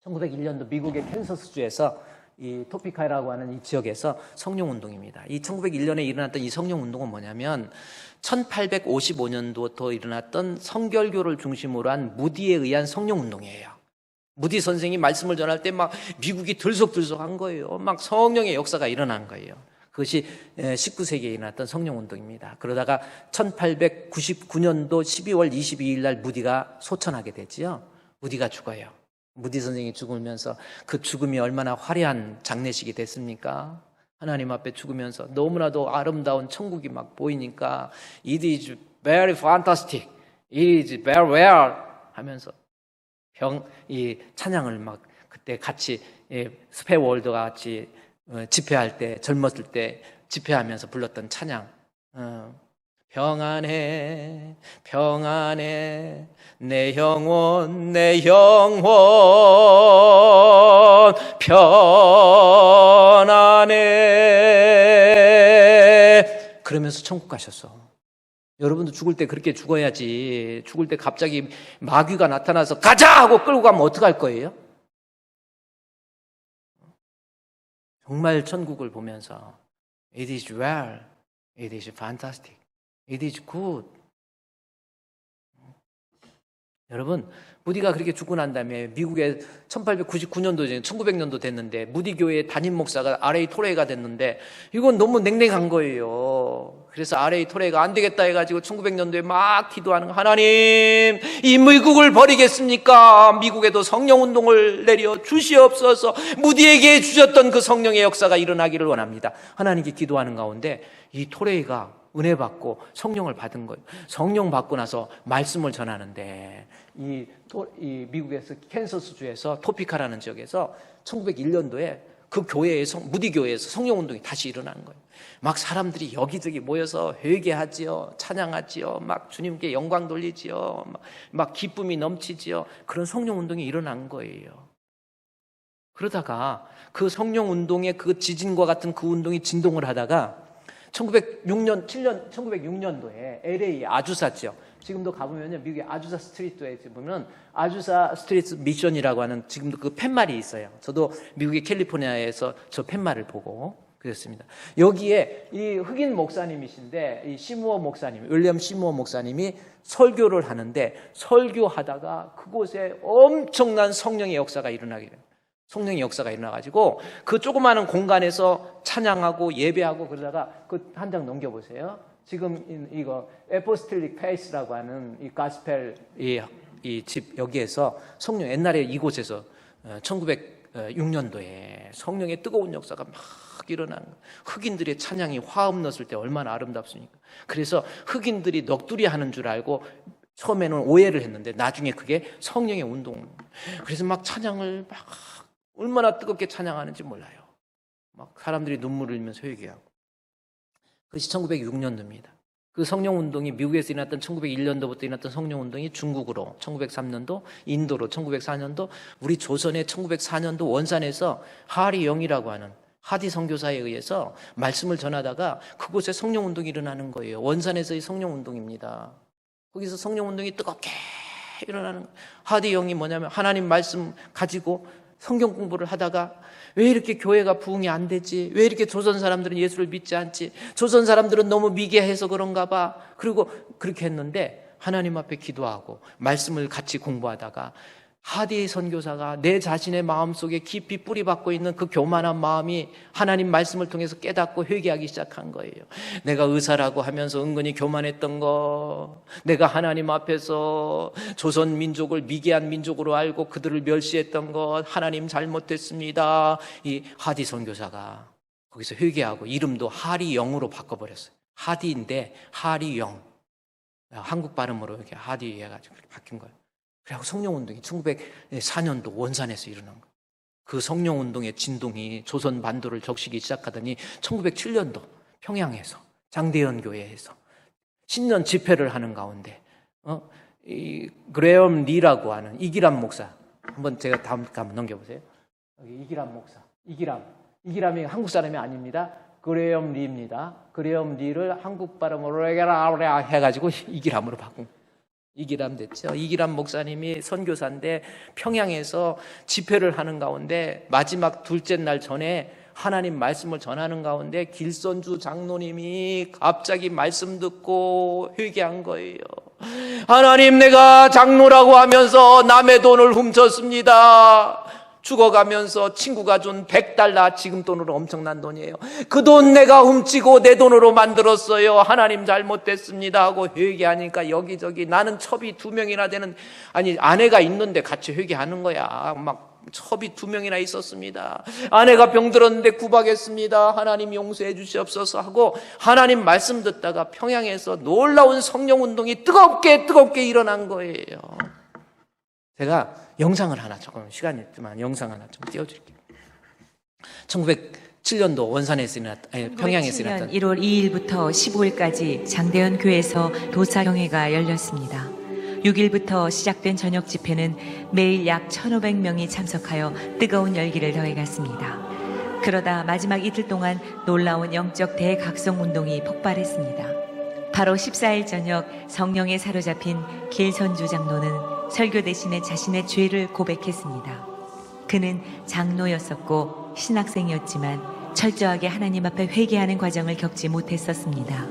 1901년도 미국의 캔서스주에서 이 토피카라고 하는 이 지역에서 성령운동입니다. 이 1901년에 일어났던 이 성령운동은 뭐냐면 1855년도부터 일어났던 성결교를 중심으로 한 무디에 의한 성령운동이에요. 무디 선생이 말씀을 전할 때 막 미국이 들썩들썩한 거예요. 막 성령의 역사가 일어난 거예요. 그것이 19세기에 일어났던 성령운동입니다. 그러다가 1899년도 12월 22일 날 무디가 소천하게 되지요. 무디가 죽어요. 무디 선생이 죽으면서 그 죽음이 얼마나 화려한 장례식이 됐습니까? 하나님 앞에 죽으면서 너무나도 아름다운 천국이 막 보이니까 It is very fantastic, It is very well 하면서 이 찬양을 막 그때 같이 스페월드와 같이 집회할 때, 젊었을 때 집회하면서 불렀던 찬양, 평안해 평안해 내 영혼 내 영혼 편안해, 그러면서 천국 가셨어. 여러분도 죽을 때 그렇게 죽어야지. 죽을 때 갑자기 마귀가 나타나서 가자 하고 끌고 가면 어떡할 거예요? 정말 천국을 보면서 It is well, It is fantastic, It is good. 여러분, 무디가 그렇게 죽고 난 다음에 미국에 1899년도, 1900년도 됐는데 무디 교회의 담임 목사가 R.A. 토레이가 됐는데 이건 너무 냉랭한 거예요. 그래서 R.A. 토레이가 안 되겠다 해가지고 1900년도에 막 기도하는 거, 하나님 이 미국을 버리겠습니까? 미국에도 성령운동을 내려 주시옵소서. 무디에게 주셨던 그 성령의 역사가 일어나기를 원합니다. 하나님께 기도하는 가운데 이 토레이가 은혜 받고 성령을 받은 거예요. 성령 받고 나서 말씀을 전하는데 이 미국에서 캔서스주에서 토피카라는 지역에서 1901년도에 그 교회에서 무디 교회에서 성령운동이 다시 일어난 거예요. 막 사람들이 여기저기 모여서 회개하지요, 찬양하지요, 막 주님께 영광 돌리지요, 막 기쁨이 넘치지요. 그런 성령운동이 일어난 거예요. 그러다가 그 성령운동의 그 지진과 같은 그 운동이 진동을 하다가 1906년도에 LA 아주사 지역, 지금도 가보면요, 미국의 아주사 스트리트에 보면 아주사 스트리트 미션이라고 하는 지금도 그 팻말이 있어요. 저도 미국의 캘리포니아에서 저 팻말을 보고 그랬습니다. 여기에 이 흑인 목사님이신데 이 시무어 목사님, 윌리엄 시무어 목사님이 설교를 하는데 설교하다가 그곳에 엄청난 성령의 역사가 일어나게 돼요. 성령의 역사가 일어나가지고 그 조그마한 공간에서 찬양하고 예배하고 그러다가 그 한 장 넘겨보세요. 지금 이거 에포스톨릭 페이스라고 하는 이 가스펠 이 집 여기에서 성령, 옛날에 이곳에서 1906년도에 성령의 뜨거운 역사가 막 일어난 거예요. 흑인들의 찬양이 화음 넣었을 때 얼마나 아름답습니까? 그래서 흑인들이 넋두리 하는 줄 알고 처음에는 오해를 했는데 나중에 그게 성령의 운동. 그래서 막 찬양을 막 얼마나 뜨겁게 찬양하는지 몰라요. 막 사람들이 눈물을 흘리면서 회개하고. 그것이 1906년도입니다. 그 성령운동이 미국에서 일어났던 1901년도부터 일어났던 성령운동이 중국으로 1903년도, 인도로 1904년도, 우리 조선의 1904년도 원산에서 하리 영이라고 하는 하디 선교사에 의해서 말씀을 전하다가 그곳에 성령운동이 일어나는 거예요. 원산에서의 성령운동입니다. 거기서 성령운동이 뜨겁게 일어나는 거예요. 하디 영이 뭐냐면 하나님 말씀 가지고 성경 공부를 하다가 왜 이렇게 교회가 부흥이 안 되지? 왜 이렇게 조선 사람들은 예수를 믿지 않지? 조선 사람들은 너무 미개해서 그런가 봐. 그리고 그렇게 했는데 하나님 앞에 기도하고 말씀을 같이 공부하다가 하디 선교사가 내 자신의 마음속에 깊이 뿌리박고 있는 그 교만한 마음이 하나님 말씀을 통해서 깨닫고 회개하기 시작한 거예요. 내가 의사라고 하면서 은근히 교만했던 거, 내가 하나님 앞에서 조선 민족을 미개한 민족으로 알고 그들을 멸시했던 것, 하나님 잘못했습니다. 이 하디 선교사가 거기서 회개하고 이름도 하리영으로 바꿔버렸어요. 하디인데 하리영, 한국 발음으로 이렇게 하디 해가지고 바뀐 거예요. 그리고 성령운동이 1904년도 원산에서 일어난 거예요. 그 성령운동의 진동이 조선 반도를 적시기 시작하더니 1907년도 평양에서 장대현 교회에서 신년 집회를 하는 가운데 이 그레엄 리라고 하는 이기람 목사, 한번 제가 다음 한번 넘겨보세요. 여기 이기람 목사, 이기람이 한국 사람이 아닙니다. 그레엄 리입니다. 그레엄 리를 한국 발음으로 해가지고 이기람으로 바꾼 거예요. 이기람 됐죠. 이기람 목사님이 선교사인데 평양에서 집회를 하는 가운데 마지막 둘째 날 전에 하나님 말씀을 전하는 가운데 길선주 장로님이 갑자기 말씀 듣고 회개한 거예요. 하나님, 내가 장로라고 하면서 남의 돈을 훔쳤습니다. 죽어가면서 친구가 준 $100, 지금 돈으로 엄청난 돈이에요. 그 돈 내가 훔치고 내 돈으로 만들었어요. 하나님 잘못됐습니다 하고 회개하니까 여기저기, 나는 첩이 2명이나 되는, 아니 아내가 있는데 같이 회개하는 거야. 막 첩이 2명이나 있었습니다. 아내가 병들었는데 구박했습니다. 하나님 용서해 주시옵소서 하고 하나님 말씀 듣다가 평양에서 놀라운 성령운동이 뜨겁게 일어난 거예요. 제가 영상을 하나, 조금 시간이 있지만 영상 하나 좀 띄워드릴게요. 1907년도 원산에서 일어났던, 평양에서 일어났던 1월 2일부터 15일까지 장대현 교회에서 도사경회가 열렸습니다. 6일부터 시작된 저녁 집회는 매일 약 1,500명이 참석하여 뜨거운 열기를 더해갔습니다. 그러다 마지막 이틀 동안 놀라운 영적 대각성 운동이 폭발했습니다. 바로 14일 저녁 성령에 사로잡힌 길선주 장로는 설교 대신에 자신의 죄를 고백했습니다. 그는 장로였었고 신학생이었지만 철저하게 하나님 앞에 회개하는 과정을 겪지 못했었습니다.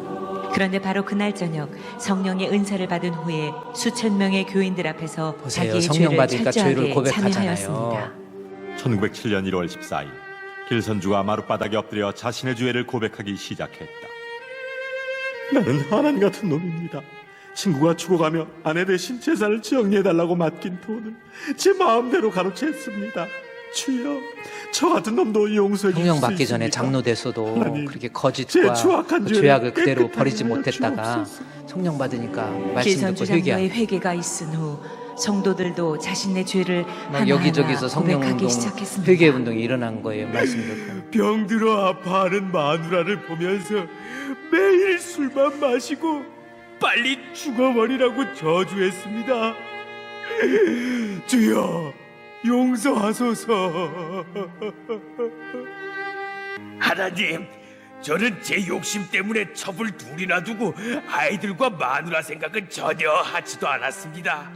그런데 바로 그날 저녁 성령의 은사를 받은 후에 수천 명의 교인들 앞에서 보세요. 자기의 성령 죄를 받으니까 죄를 철저하게 고백하잖아요. 참여하였습니다. 1907년 1월 14일 길선주가 마룻바닥에 엎드려 자신의 죄를 고백하기 시작했다. 나는 하나님 같은 놈입니다. 친구가 죽어가며 아내 대신 재산을 정리해달라고 맡긴 돈을 제 마음대로 가로챘습니다. 주여, 저 같은 놈도 용서해 주실 수 성령 있습니까? 받기 전에 장로 됐어도 하나님, 그렇게 제 거짓과 추악한 그 죄를 죄악을 그대로 깨끗하게 버리지 하여 못했다가 주옵소서. 성령 받으니까 말씀 길선주 듣고 회개하고 장로의 회개가 있은 후 성도들도 자신의 죄를 막 여기저기서 하나하나 성령운동, 고백하기 시작했습니다. 회개운동이 일어난 거예요. 말씀 듣고. 병들어 아파하는 마누라를 보면서 매일 술만 마시고 빨리 죽어버리라고 저주했습니다. 주여, 용서하소서. 하나님, 저는 제 욕심 때문에 첩을 둘이나 두고 아이들과 마누라 생각은 전혀 하지도 않았습니다.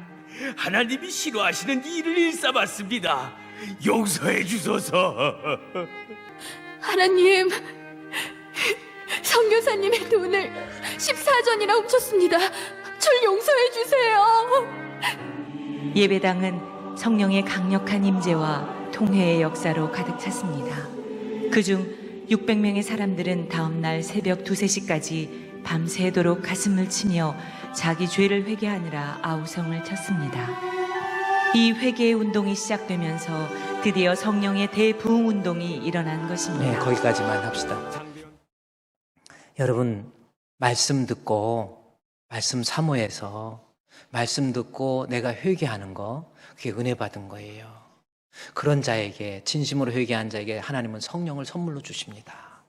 하나님이 싫어하시는 일을 일삼았습니다. 용서해 주소서. 하나님, 선교사님의 돈을 14전이나 훔쳤습니다. 절 용서해 주세요. 예배당은 성령의 강력한 임재와 통회의 역사로 가득 찼습니다. 그중 600명의 사람들은 다음날 새벽 2, 3시까지 밤새도록 가슴을 치며 자기 죄를 회개하느라 아우성을 쳤습니다. 이 회개의 운동이 시작되면서 드디어 성령의 대부흥 운동이 일어난 것입니다. 네, 거기까지만 합시다. 여러분, 말씀 듣고 말씀 사모해서 말씀 듣고 내가 회개하는 거, 그게 은혜 받은 거예요. 그런 자에게, 진심으로 회개한 자에게 하나님은 성령을 선물로 주십니다.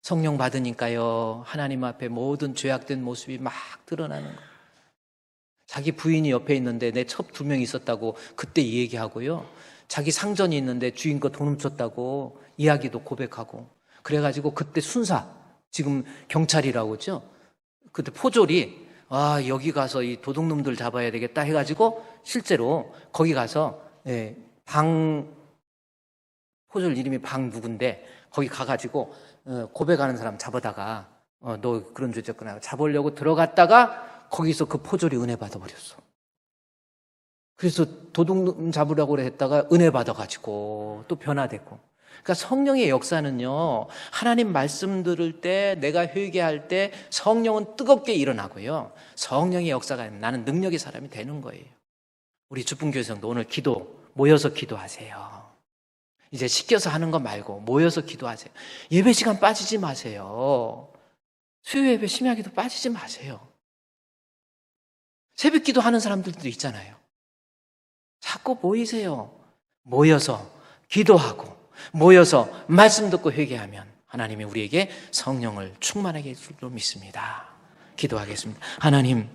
성령 받으니까요, 하나님 앞에 모든 죄악된 모습이 막 드러나는 거예요. 자기 부인이 옆에 있는데 내 첩 2명 있었다고 그때 이 얘기하고요, 자기 상전이 있는데 주인 거 돈 훔쳤다고 이야기도 고백하고, 그래가지고 그때 순사, 지금 경찰이라고 그러죠? 그때 포졸이 여기 가서 이 도둑놈들 잡아야 되겠다 해가지고 실제로 거기 가서 포졸 이름이 방 누군데 거기 가가지고 고백하는 사람 잡아다가 너 그런 죄 졌구나 잡으려고 들어갔다가 거기서 그 포졸이 은혜 받아버렸어. 그래서 도둑 잡으려고 했다가 은혜 받아가지고 또 변화되고. 그러니까 성령의 역사는요, 하나님 말씀 들을 때, 내가 회개할 때 성령은 뜨겁게 일어나고요, 성령의 역사가 나는 능력의 사람이 되는 거예요. 우리 주풍교회성도 오늘 모여서 기도하세요. 이제 시켜서 하는 거 말고 모여서 기도하세요. 예배 시간 빠지지 마세요. 수요 예배 심야기도 빠지지 마세요. 새벽 기도 하는 사람들도 있잖아요. 자꾸 모이세요. 모여서 기도하고 모여서 말씀 듣고 회개하면 하나님이 우리에게 성령을 충만하게 해줄 줄 믿습니다. 기도하겠습니다. 하나님,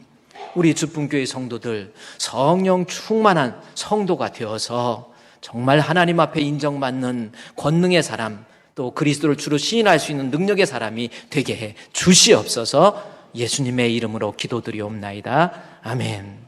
우리 주풍교회 성도들 성령 충만한 성도가 되어서 정말 하나님 앞에 인정받는 권능의 사람, 또 그리스도를 주로 시인할 수 있는 능력의 사람이 되게 해 주시옵소서. 예수님의 이름으로 기도드리옵나이다. 아멘.